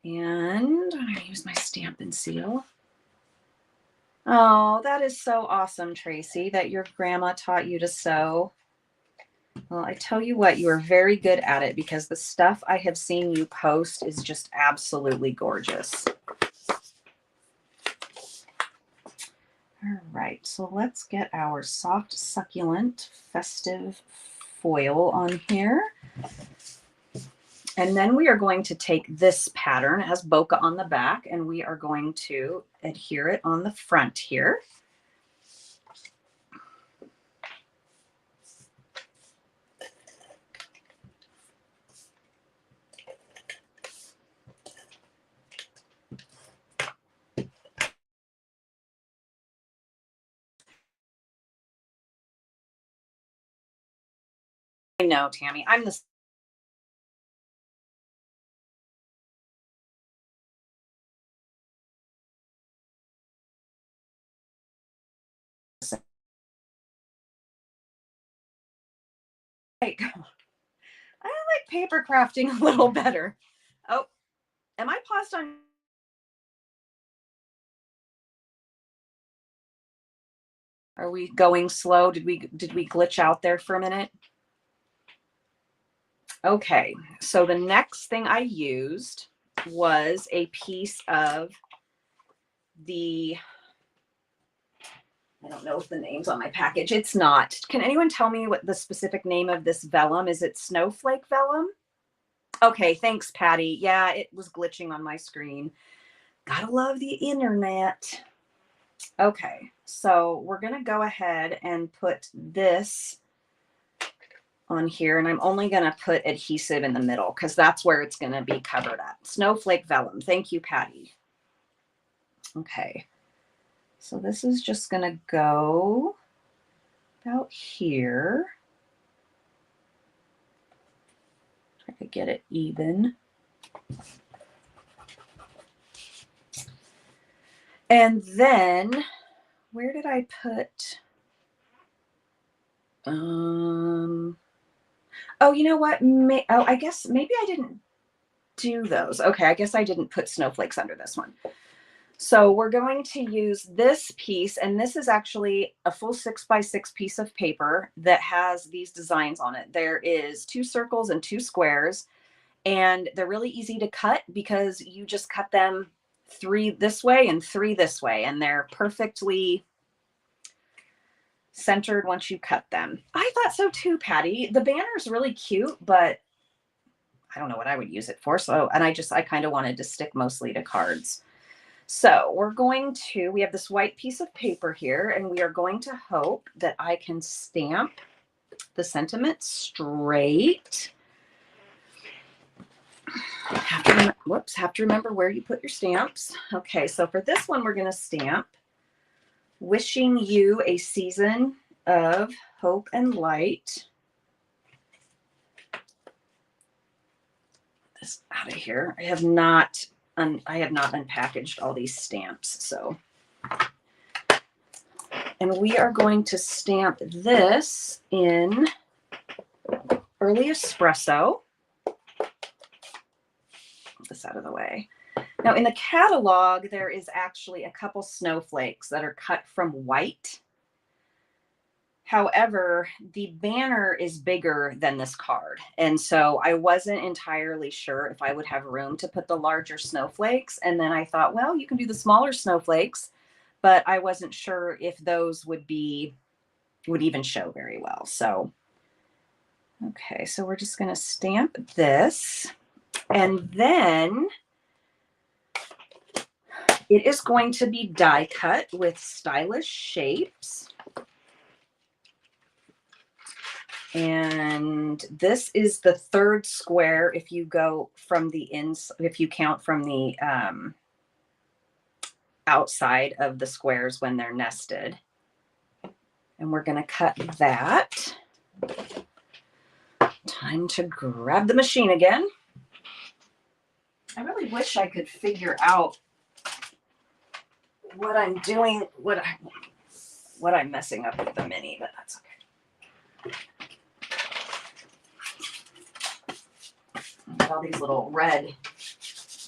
And I'm going to use my Stampin' seal. Oh, that is so awesome, Tracy, that your grandma taught you to sew. Well, I tell you what, you are very good at it, because the stuff I have seen you post is just absolutely gorgeous. All right, so let's get our soft succulent festive foil on here. And then we are going to take this pattern. It has bokeh on the back, and we are going to adhere it on the front here. I know, Tammy, I'm the like, I like paper crafting a little better. Oh, am I paused on? Are we going slow? Did we glitch out there for a minute? Okay, so the next thing I used was a piece of the, I don't know if the name's on my package. It's not. Can anyone tell me what the specific name of this vellum is? It snowflake vellum? Okay, thanks, Patty. Yeah, it was glitching on my screen. Gotta love the internet. Okay, so we're gonna go ahead and put this on here, and I'm only gonna put adhesive in the middle because that's where it's gonna be covered up. Snowflake vellum. Thank you, Patty. Okay, so this is just gonna go about here. Try to get it even. And then where did I put, oh, you know what? I guess maybe I didn't do those. Okay, I guess I didn't put snowflakes under this one. So we're going to use this piece, and this is actually a full 6x6 piece of paper that has these designs on it. There is 2 circles and 2 squares, and they're really easy to cut because you just cut them 3 this way and 3 this way, and they're perfectly centered once you cut them. I thought so too, Patty. The banner is really cute, but I don't know what I would use it for. So, and I kind of wanted to stick mostly to cards. So we have this white piece of paper here, and we are going to hope that I can stamp the sentiment straight. Have to remember where you put your stamps. Okay, so for this one, we're going to stamp wishing you a season of hope and light. This out of here. I have not unpackaged all these stamps, so. And we are going to stamp this in Early Espresso. Get this out of the way. Now in the catalog, there is actually a couple snowflakes that are cut from white. However, the banner is bigger than this card. And so I wasn't entirely sure if I would have room to put the larger snowflakes. And then I thought, well, you can do the smaller snowflakes, but I wasn't sure if those would even show very well. So, okay, so we're just going to stamp this. And then it is going to be die cut with stylish shapes. And this is the 3rd square if you go from the if you count from the outside of the squares when they're nested. And we're going to cut that. Time to grab the machine again. I really wish I could figure out what I'm doing, what I'm messing up with the mini, but that's okay. All these little red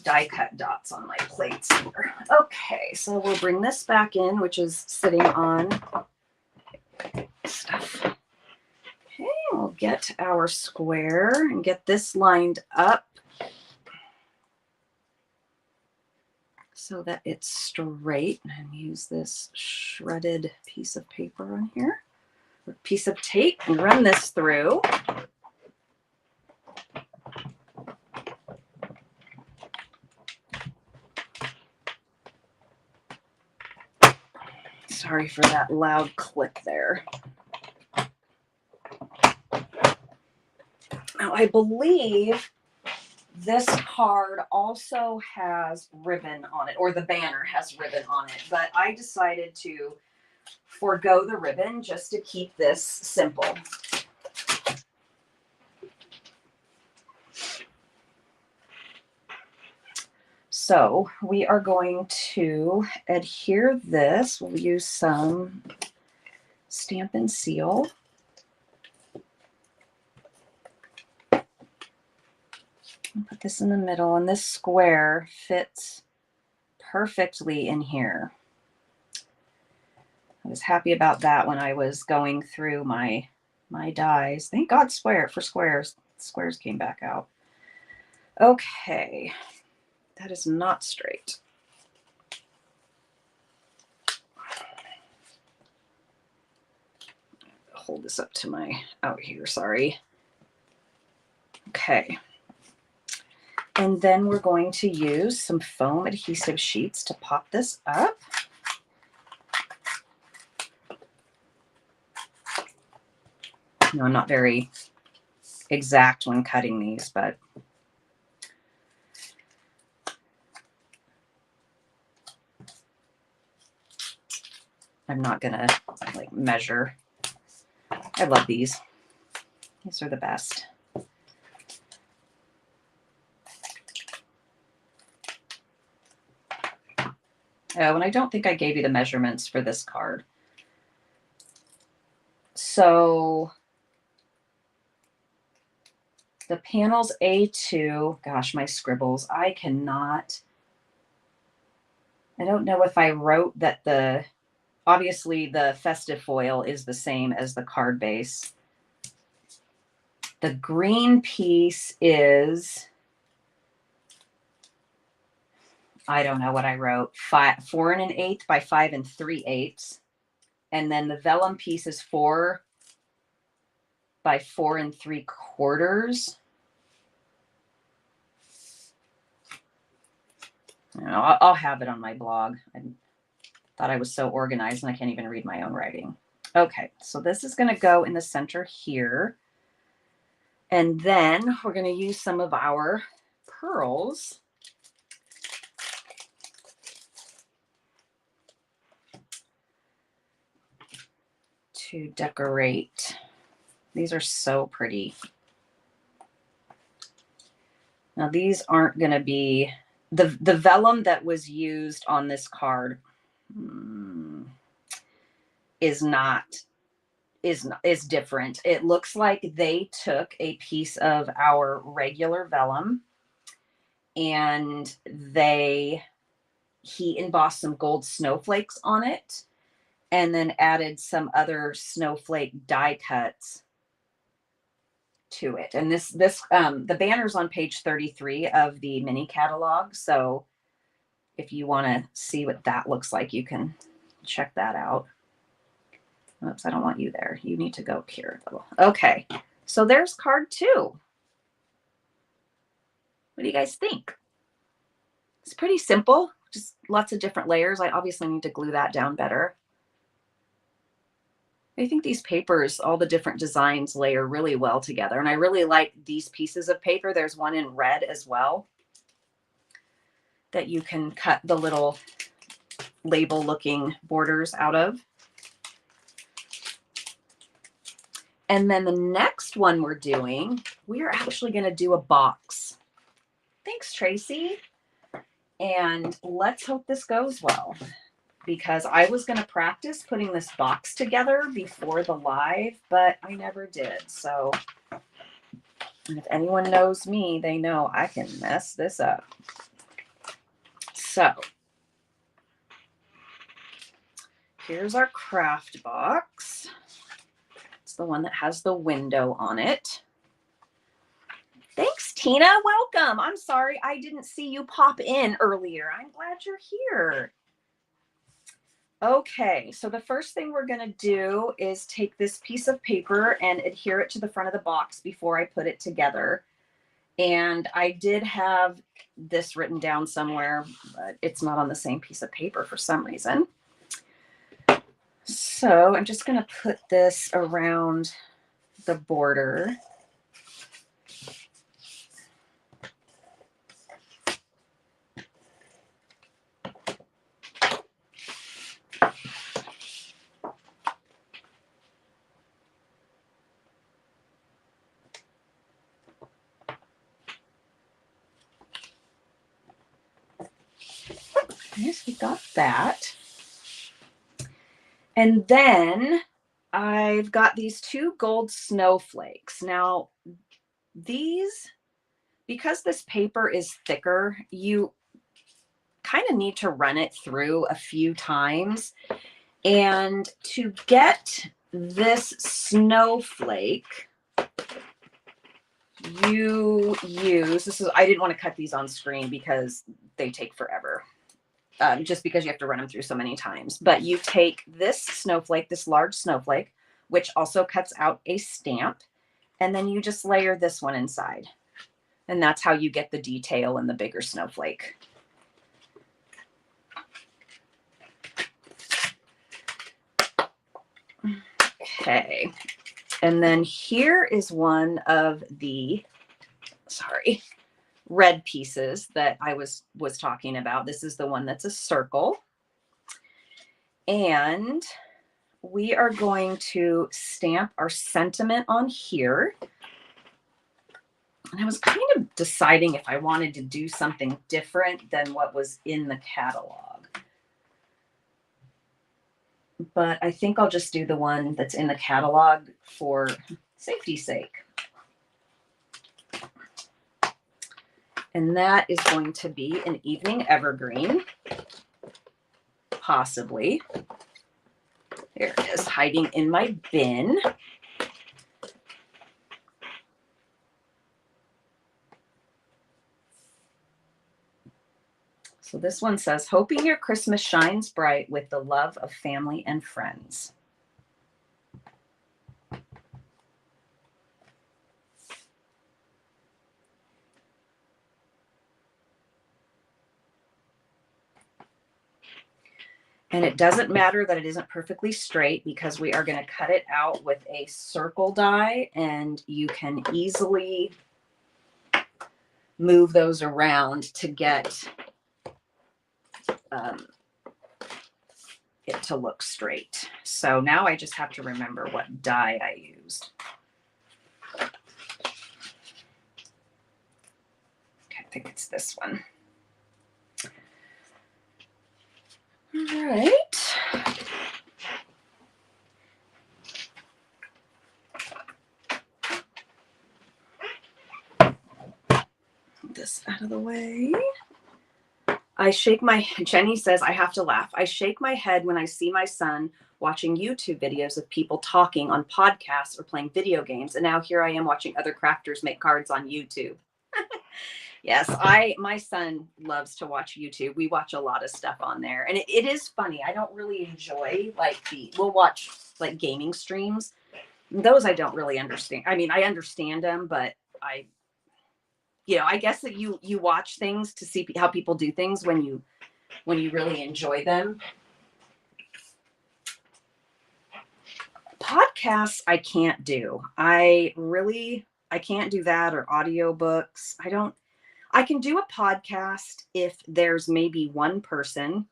die cut dots on my plates here. Okay, so we'll bring this back in, which is sitting on stuff. Okay, we'll get our square and get this lined up so that it's straight, and use this shredded piece of paper on here, or piece of tape, and run this through. Sorry for that loud click there. Now, I believe this card also has ribbon on it, or the banner has ribbon on it, but I decided to forego the ribbon just to keep this simple. So we are going to adhere this. We'll use some Stampin' Seal. Put this in the middle, and this square fits perfectly in here. I was happy about that when I was going through my dies. Thank God squares came back out. Okay, that is not straight. Hold this up to my out here, sorry. Okay. And then we're going to use some foam adhesive sheets to pop this up. No, I'm not very exact when cutting these, but I'm not gonna like measure. I love these. These are the best. Oh, and I don't think I gave you the measurements for this card. So the panels A2, gosh, my scribbles, I don't know if I wrote that obviously the festive foil is the same as the card base. The green piece is, I don't know what I wrote, 4 1/8 by 5 3/8. And then the vellum piece is 4 by 4 3/4. I'll have it on my blog. I thought I was so organized and I can't even read my own writing. Okay, so this is going to go in the center here. And then we're going to use some of our pearls to decorate. These are so pretty. Now these aren't going to be the vellum that was used on this card is different. It looks like they took a piece of our regular vellum and he embossed some gold snowflakes on it and then added some other snowflake die cuts to it. And this the banner's on page 33 of the mini catalog. So if you want to see what that looks like, you can check that out. Oops, I don't want you there. You need to go here a little. Okay, so there's card 2. What do you guys think? It's pretty simple, just lots of different layers. I obviously need to glue that down better. I think these papers, all the different designs layer really well together. And I really like these pieces of paper. There's one in red as well that you can cut the little label looking borders out of. And then the next one we're doing, we are actually going to do a box. Thanks, Tracy. And let's hope this goes well, because I was going to practice putting this box together before the live, but I never did. So if anyone knows me, they know I can mess this up. So here's our craft box. It's the one that has the window on it. Thanks, Tina. Welcome. I'm sorry I didn't see you pop in earlier. I'm glad you're here. Okay, so the first thing we're going to do is take this piece of paper and adhere it to the front of the box before I put it together. And I did have this written down somewhere, but it's not on the same piece of paper for some reason. So I'm just going to put this around the border. Yes, we got that. And then I've got these 2 gold snowflakes. Now, these, because this paper is thicker, you kind of need to run it through a few times. And to get this snowflake, you use, I didn't want to cut these on screen because they take forever. Just because you have to run them through so many times. But you take this snowflake, this large snowflake, which also cuts out a stamp, and then you just layer this one inside. And that's how you get the detail in the bigger snowflake. Okay. And then here is one of the, red pieces that I was talking about. This is the one that's a circle. And we are going to stamp our sentiment on here. And I was kind of deciding if I wanted to do something different than what was in the catalog. But I think I'll just do the one that's in the catalog for safety's sake. And that is going to be an evening evergreen, possibly. There it is, hiding in my bin. So this one says, hoping your Christmas shines bright with the love of family and friends. And it doesn't matter that it isn't perfectly straight because we are going to cut it out with a circle die, and you can easily move those around to get it to look straight. So now I just have to remember what die I used. Okay, I think it's this one. All right. Get this out of the way. Jenny says, I have to laugh. I shake my head when I see my son watching YouTube videos of people talking on podcasts or playing video games. And now here I am watching other crafters make cards on YouTube. Yes, my son loves to watch YouTube. We watch a lot of stuff on there. And it is funny. I don't really enjoy we'll watch like gaming streams. Those I don't really understand. I mean, I understand them, but I guess that you watch things to see how people do things when you really enjoy them. Podcasts I can't do. I can't do that, or audiobooks. I can do a podcast if there's maybe one person,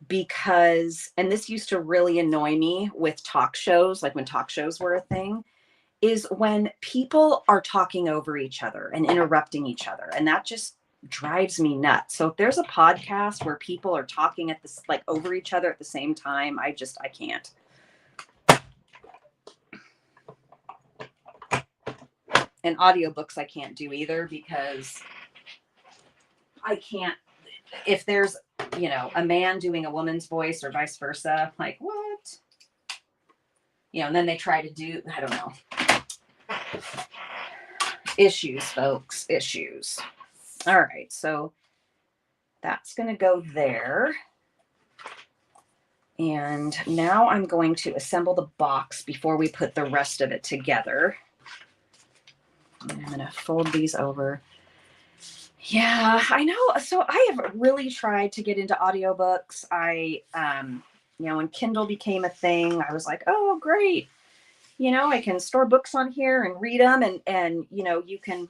because, and this used to really annoy me with talk shows, like when talk shows were a thing, is when people are talking over each other and interrupting each other. And that just drives me nuts. So if there's a podcast where people are talking at this, like over each other at the same time, I can't. And audiobooks I can't do either, because I can't, if there's, a man doing a woman's voice or vice versa, like what? And then they try to do, I don't know. Issues, folks, issues. All right, so that's going to go there. And now I'm going to assemble the box before we put the rest of it together. I'm going to fold these over. Yeah, I know. So I have really tried to get into audiobooks. When Kindle became a thing, I was like, oh, great. I can store books on here and read them. And you can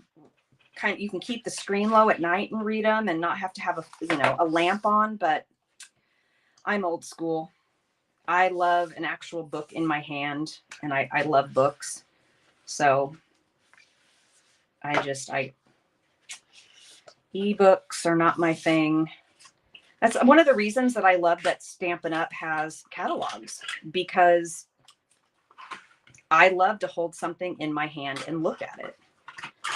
keep the screen low at night and read them and not have to have a lamp on. But I'm old school. I love an actual book in my hand, and I love books. So ebooks are not my thing. That's one of the reasons that I love that Stampin' Up! Has catalogs, because I love to hold something in my hand and look at it.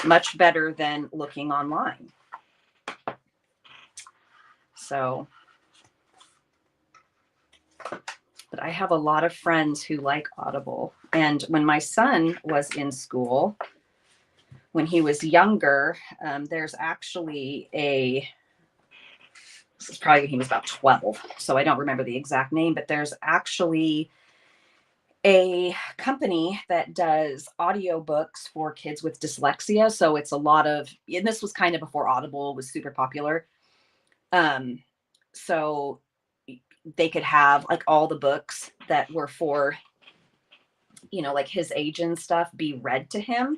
Much better than looking online. So but I have a lot of friends who like Audible. And when my son was in school, when he was younger, there's actually this is probably when he was about 12, so I don't remember the exact name, but there's actually a company that does audiobooks for kids with dyslexia. So it's a lot of, and this was kind of before Audible was super popular. So they could have like all the books that were for, like his age and stuff be read to him,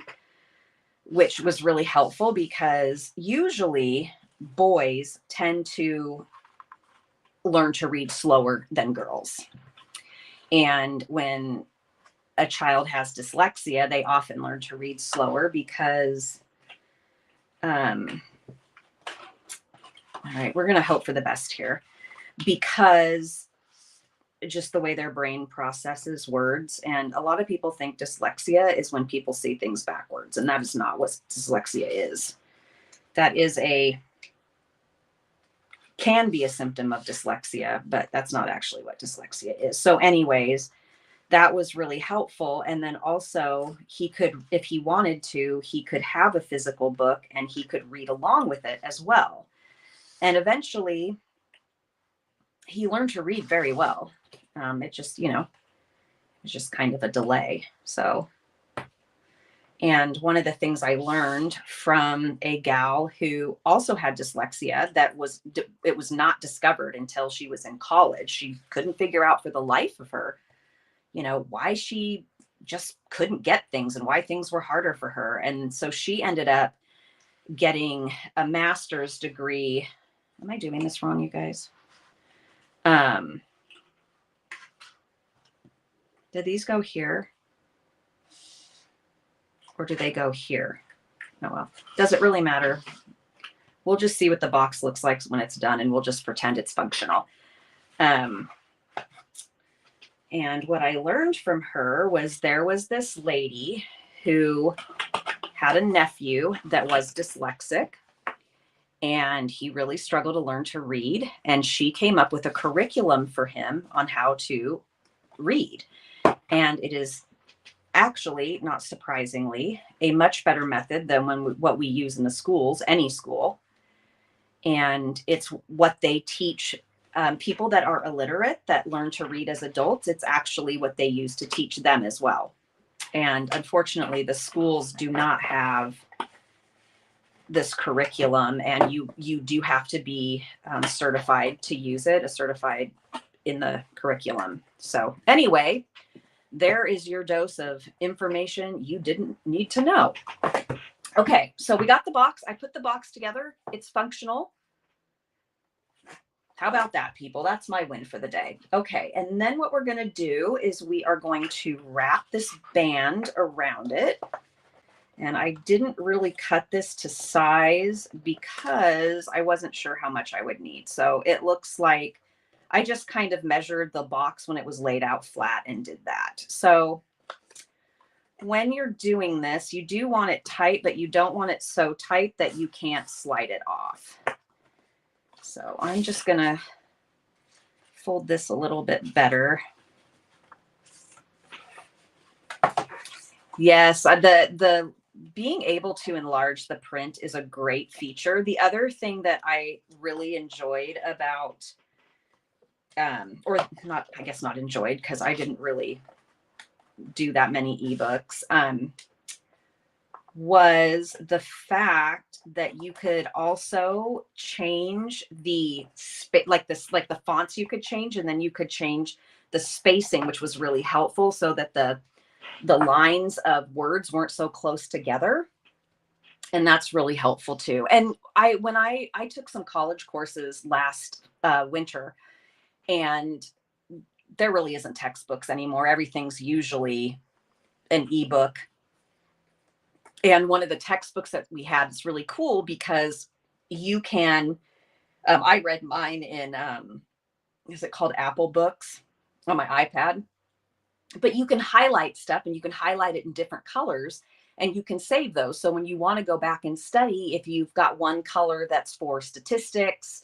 which was really helpful because usually boys tend to learn to read slower than girls. And when a child has dyslexia, they often learn to read slower because, all right, we're going to hope for the best here, because just the way their brain processes words. And a lot of people think dyslexia is when people see things backwards, and that is not what dyslexia is. That can be a symptom of dyslexia, but that's not actually what dyslexia is. So anyways, that was really helpful. And then also he could, if he wanted to, he could have a physical book and he could read along with it as well. And eventually he learned to read very well. It just, it's just kind of a delay. So, and one of the things I learned from a gal who also had dyslexia, it was not discovered until she was in college. She couldn't figure out for the life of her, why she just couldn't get things and why things were harder for her. And so she ended up getting a master's degree. Am I doing this wrong, you guys? Did these go here? Or do they go here? Oh, well, does it really matter? We'll just see what the box looks like when it's done, and we'll just pretend it's functional. And what I learned from her was there was this lady who had a nephew that was dyslexic, and he really struggled to learn to read. And she came up with a curriculum for him on how to read. And it is actually, not surprisingly, a much better method than what we use in the schools, any school. And it's what they teach people that are illiterate that learn to read as adults. It's actually what they use to teach them as well. And unfortunately, the schools do not have this curriculum, and you do have to be certified to use it, certified in the curriculum. So anyway, there is your dose of information you didn't need to know. Okay, so we got the box. I put the box together. It's functional. How about that, people? That's my win for the day. Okay, and then what we're going to do is we are going to wrap this band around it. And I didn't really cut this to size because I wasn't sure how much I would need. So it looks like I just kind of measured the box when it was laid out flat and did that. So when you're doing this, you do want it tight, but you don't want it so tight that you can't slide it off. So I'm just going to fold this a little bit better. Yes, the being able to enlarge the print is a great feature. The other thing that I really enjoyed about or not, I guess not enjoyed, because I didn't really do that many ebooks, was the fact that you could also change the like the fonts you could change, and then you could change the spacing, which was really helpful so that the lines of words weren't so close together. And that's really helpful too. And when I took some college courses last winter, and there really isn't textbooks anymore. Everything's usually an ebook. And one of the textbooks that we had is really cool because you can, I read mine in, is it called Apple Books on my iPad? But you can highlight stuff, and you can highlight it in different colors, and you can save those. So when you want to go back and study, if you've got one color that's for statistics,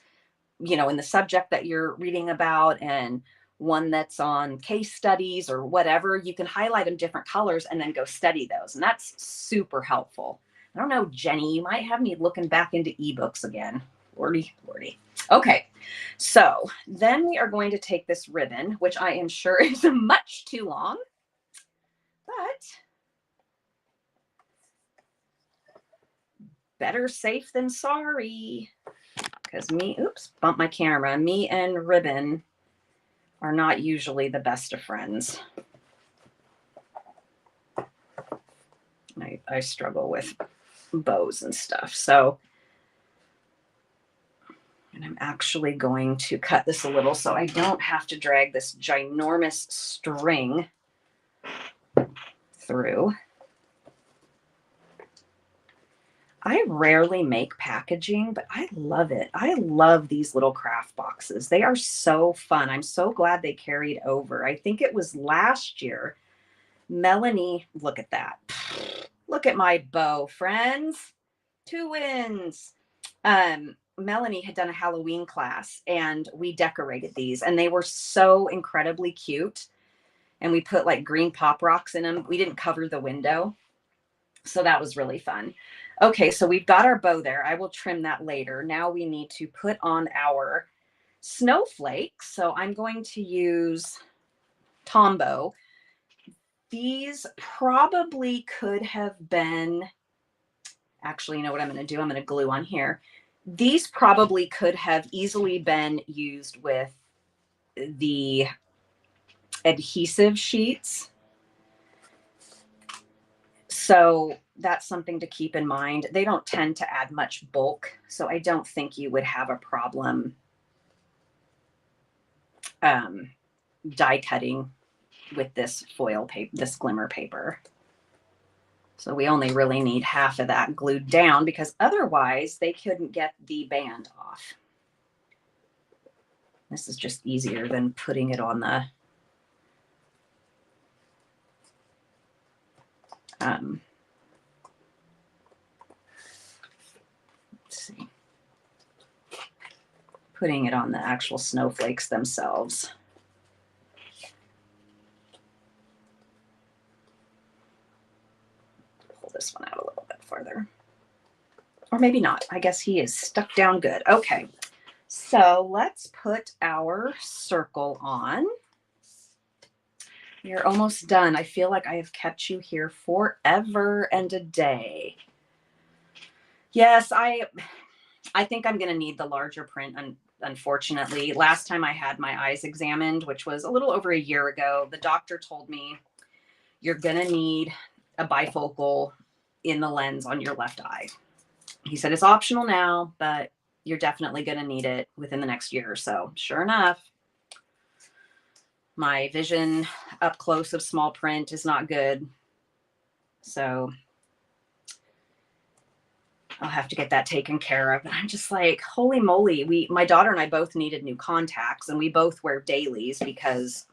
in the subject that you're reading about, and one that's on case studies or whatever, you can highlight them different colors and then go study those. And that's super helpful. I don't know, Jenny, you might have me looking back into ebooks again. Lordy, lordy. Okay, so then we are going to take this ribbon, which I am sure is much too long, but better safe than sorry. Because oops, bumped my camera. Me and ribbon are not usually the best of friends. I struggle with bows and stuff. So, and I'm actually going to cut this a little so I don't have to drag this ginormous string through. I rarely make packaging, but I love it. I love these little craft boxes. They are so fun. I'm so glad they carried over. I think it was last year. Melanie, look at that. Look at my bow, friends. 2 wins. Melanie had done a Halloween class and we decorated these and they were so incredibly cute. And we put like green pop rocks in them. We didn't cover the window. So that was really fun. Okay, so we've got our bow there. I will trim that later. Now we need to put on our snowflakes. So I'm going to use Tombow. These probably could have been, actually, you know what I'm going to do? I'm going to glue on here. These probably could have easily been used with the adhesive sheets. So that's something to keep in mind. They don't tend to add much bulk, so I don't think you would have a problem die cutting with this foil paper, this glimmer paper. So we only really need half of that glued down because otherwise they couldn't get the band off. This is just easier than putting it on the let's see, putting it on the actual snowflakes themselves. Pull this one out a little bit farther. Or maybe not. I guess he is stuck down good. Okay, so let's put our circle on. You're almost done. I feel like I have kept you here forever and a day. Yes, I think I'm going to need the larger print, unfortunately. Last time I had my eyes examined, which was a little over a year ago, the doctor told me you're going to need a bifocal in the lens on your left eye. He said it's optional now, but you're definitely going to need it within the next year or so. Sure enough, my vision up close of small print is not good. So I'll have to get that taken care of. And I'm just like, holy moly. My daughter and I both needed new contacts and we both wear dailies because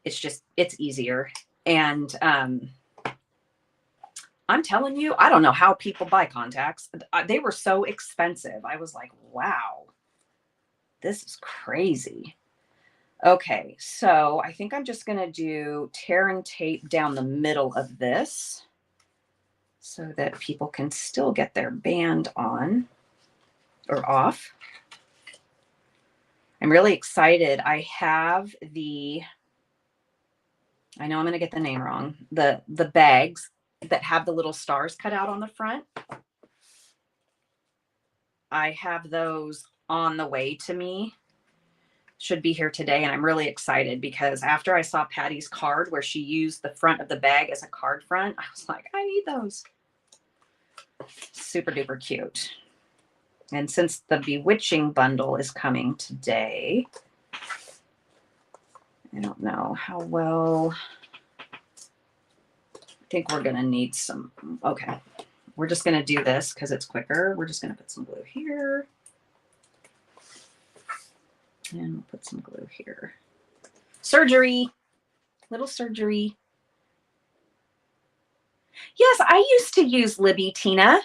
it's easier. And I'm telling you, I don't know how people buy contacts. They were so expensive. I was like, wow, this is crazy. Okay, so I think I'm just going to do tear and tape down the middle of this so that people can still get their band on or off. I'm really excited. I have I know I'm going to get the name wrong, the bags that have the little stars cut out on the front. I have those on the way to me. Should be here today, and I'm really excited because after I saw Patty's card where she used the front of the bag as a card front, I was like, I need those. Super duper cute. And since the Bewitching bundle is coming today, I don't know how well. I think we're going to need some. Okay, we're just going to do this because it's quicker. We're just going to put some glue here. And we'll put some glue here. Surgery, little surgery. Yes, I used to use Libby, Tina.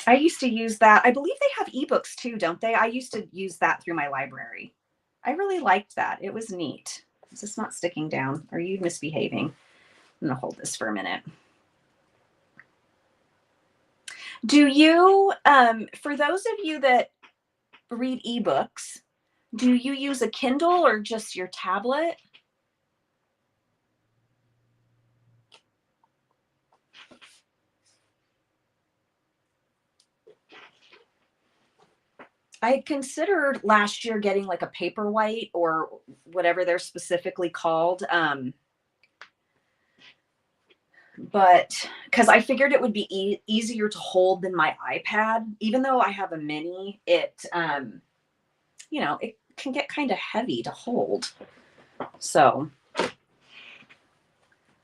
I used to use that. I believe they have ebooks too, don't they? I used to use that through my library. I really liked that. It was neat. Is this not sticking down? Are you misbehaving? I'm going to hold this for a minute. Do you, for those of you that read ebooks, do you use a Kindle or just your tablet? I had considered last year getting like a Paperwhite or whatever they're specifically called. But because I figured it would be easier to hold than my iPad, even though I have a mini, it, it can get kind of heavy to hold. So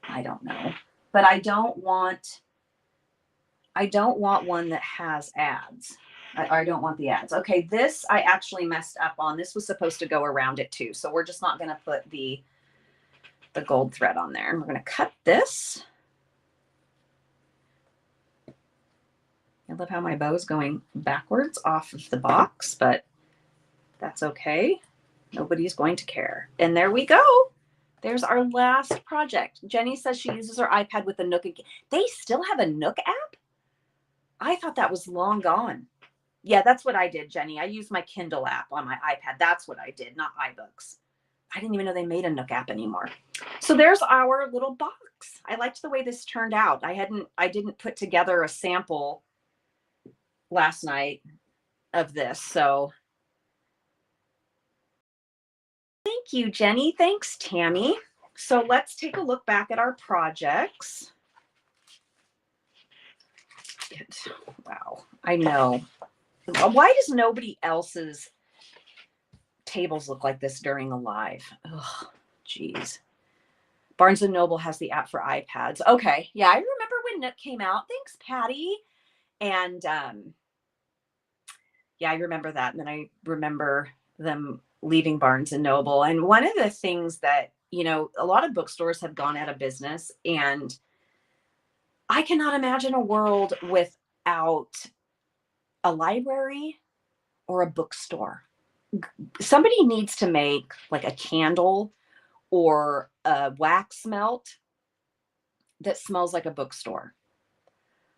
I don't know, but I don't want one that has ads. I don't want the ads. Okay, this I actually messed up on. This was supposed to go around it too. So we're just not going to put the gold thread on there. And we're going to cut this. I love how my bow is going backwards off of the box, but that's okay. Nobody's going to care. And there we go. There's our last project. Jenny says she uses her iPad with the Nook. They still have a Nook app? I thought that was long gone. Yeah, that's what I did, Jenny. I used my Kindle app on my iPad. That's what I did, not iBooks. I didn't even know they made a Nook app anymore. So there's our little box. I liked the way this turned out. I didn't put together a sample last night of this. So thank you, Jenny. Thanks, Tammy. So let's take a look back at our projects. Wow, I know. Why does nobody else's tables look like this during a live? Oh, geez. Barnes & Noble has the app for iPads. Okay, yeah, I remember when Nook came out. Thanks, Patty. And yeah, I remember that. And then I remember them leaving Barnes & Noble. And one of the things that, a lot of bookstores have gone out of business. And I cannot imagine a world without a library or a bookstore. Somebody needs to make like a candle or a wax melt that smells like a bookstore.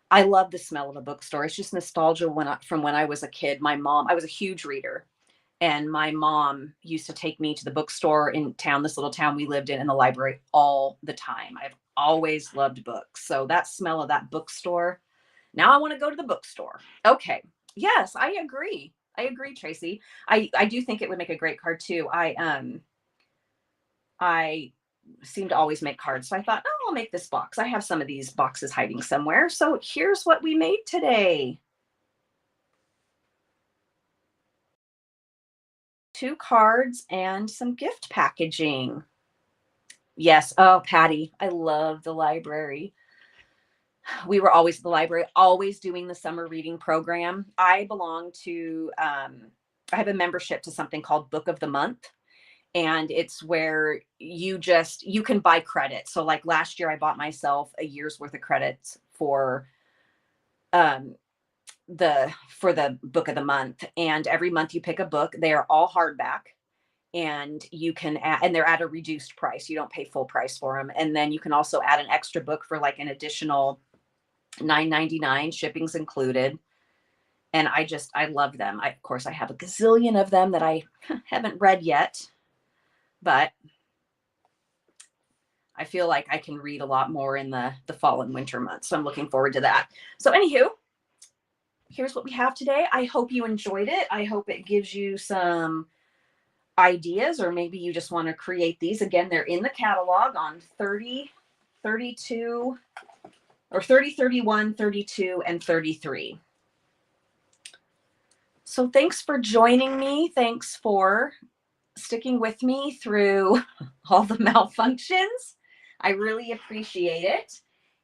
I love the smell of a bookstore. It's just nostalgia from when I was a kid. I was a huge reader, and my mom used to take me to the bookstore in town, this little town we lived in the library all the time. I've always loved books. So that smell of that bookstore, now I want to go to the bookstore. Okay. Yes, I agree. Tracy. I do think it would make a great card too. I seem to always make cards. So I thought, oh, I'll make this box. I have some of these boxes hiding somewhere. So here's what we made today. 2 cards and some gift packaging. Yes. Oh, Patty, I love the library. We were always at the library, always doing the summer reading program. I belong to, I have a membership to something called Book of the Month. And it's where you can buy credit. So like last year, I bought myself a year's worth of credits for the Book of the Month. And every month you pick a book. They are all hardback, and you can and they're at a reduced price. You don't pay full price for them. And then you can also add an extra book for like an additional $9.99. Shipping's included. And I love them. Of course, I have a gazillion of them that I haven't read yet. But I feel like I can read a lot more in the fall and winter months. So I'm looking forward to that. So anywho, here's what we have today. I hope you enjoyed it. I hope it gives you some ideas, or maybe you just want to create these. Again, they're in the catalog on 30, 32, or 30, 31, 32, and 33. So thanks for joining me. Thanks for sticking with me through all the malfunctions. I really appreciate it.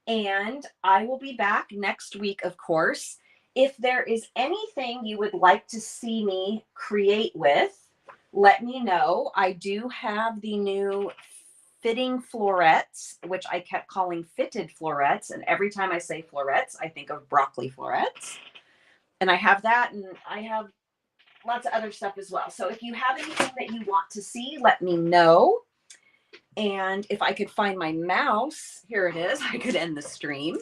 And I will be back next week, of course. If there is anything you would like to see me create with, let me know. I do have the new fitting florets, which I kept calling fitted florets. And every time I say florets, I think of broccoli florets. And I have that, and I have lots of other stuff as well. So if you have anything that you want to see, let me know. And if I could find my mouse, here it is, I could end the stream.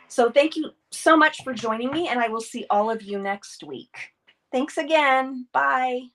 So thank you so much for joining me, and I will see all of you next week. Thanks again. Bye.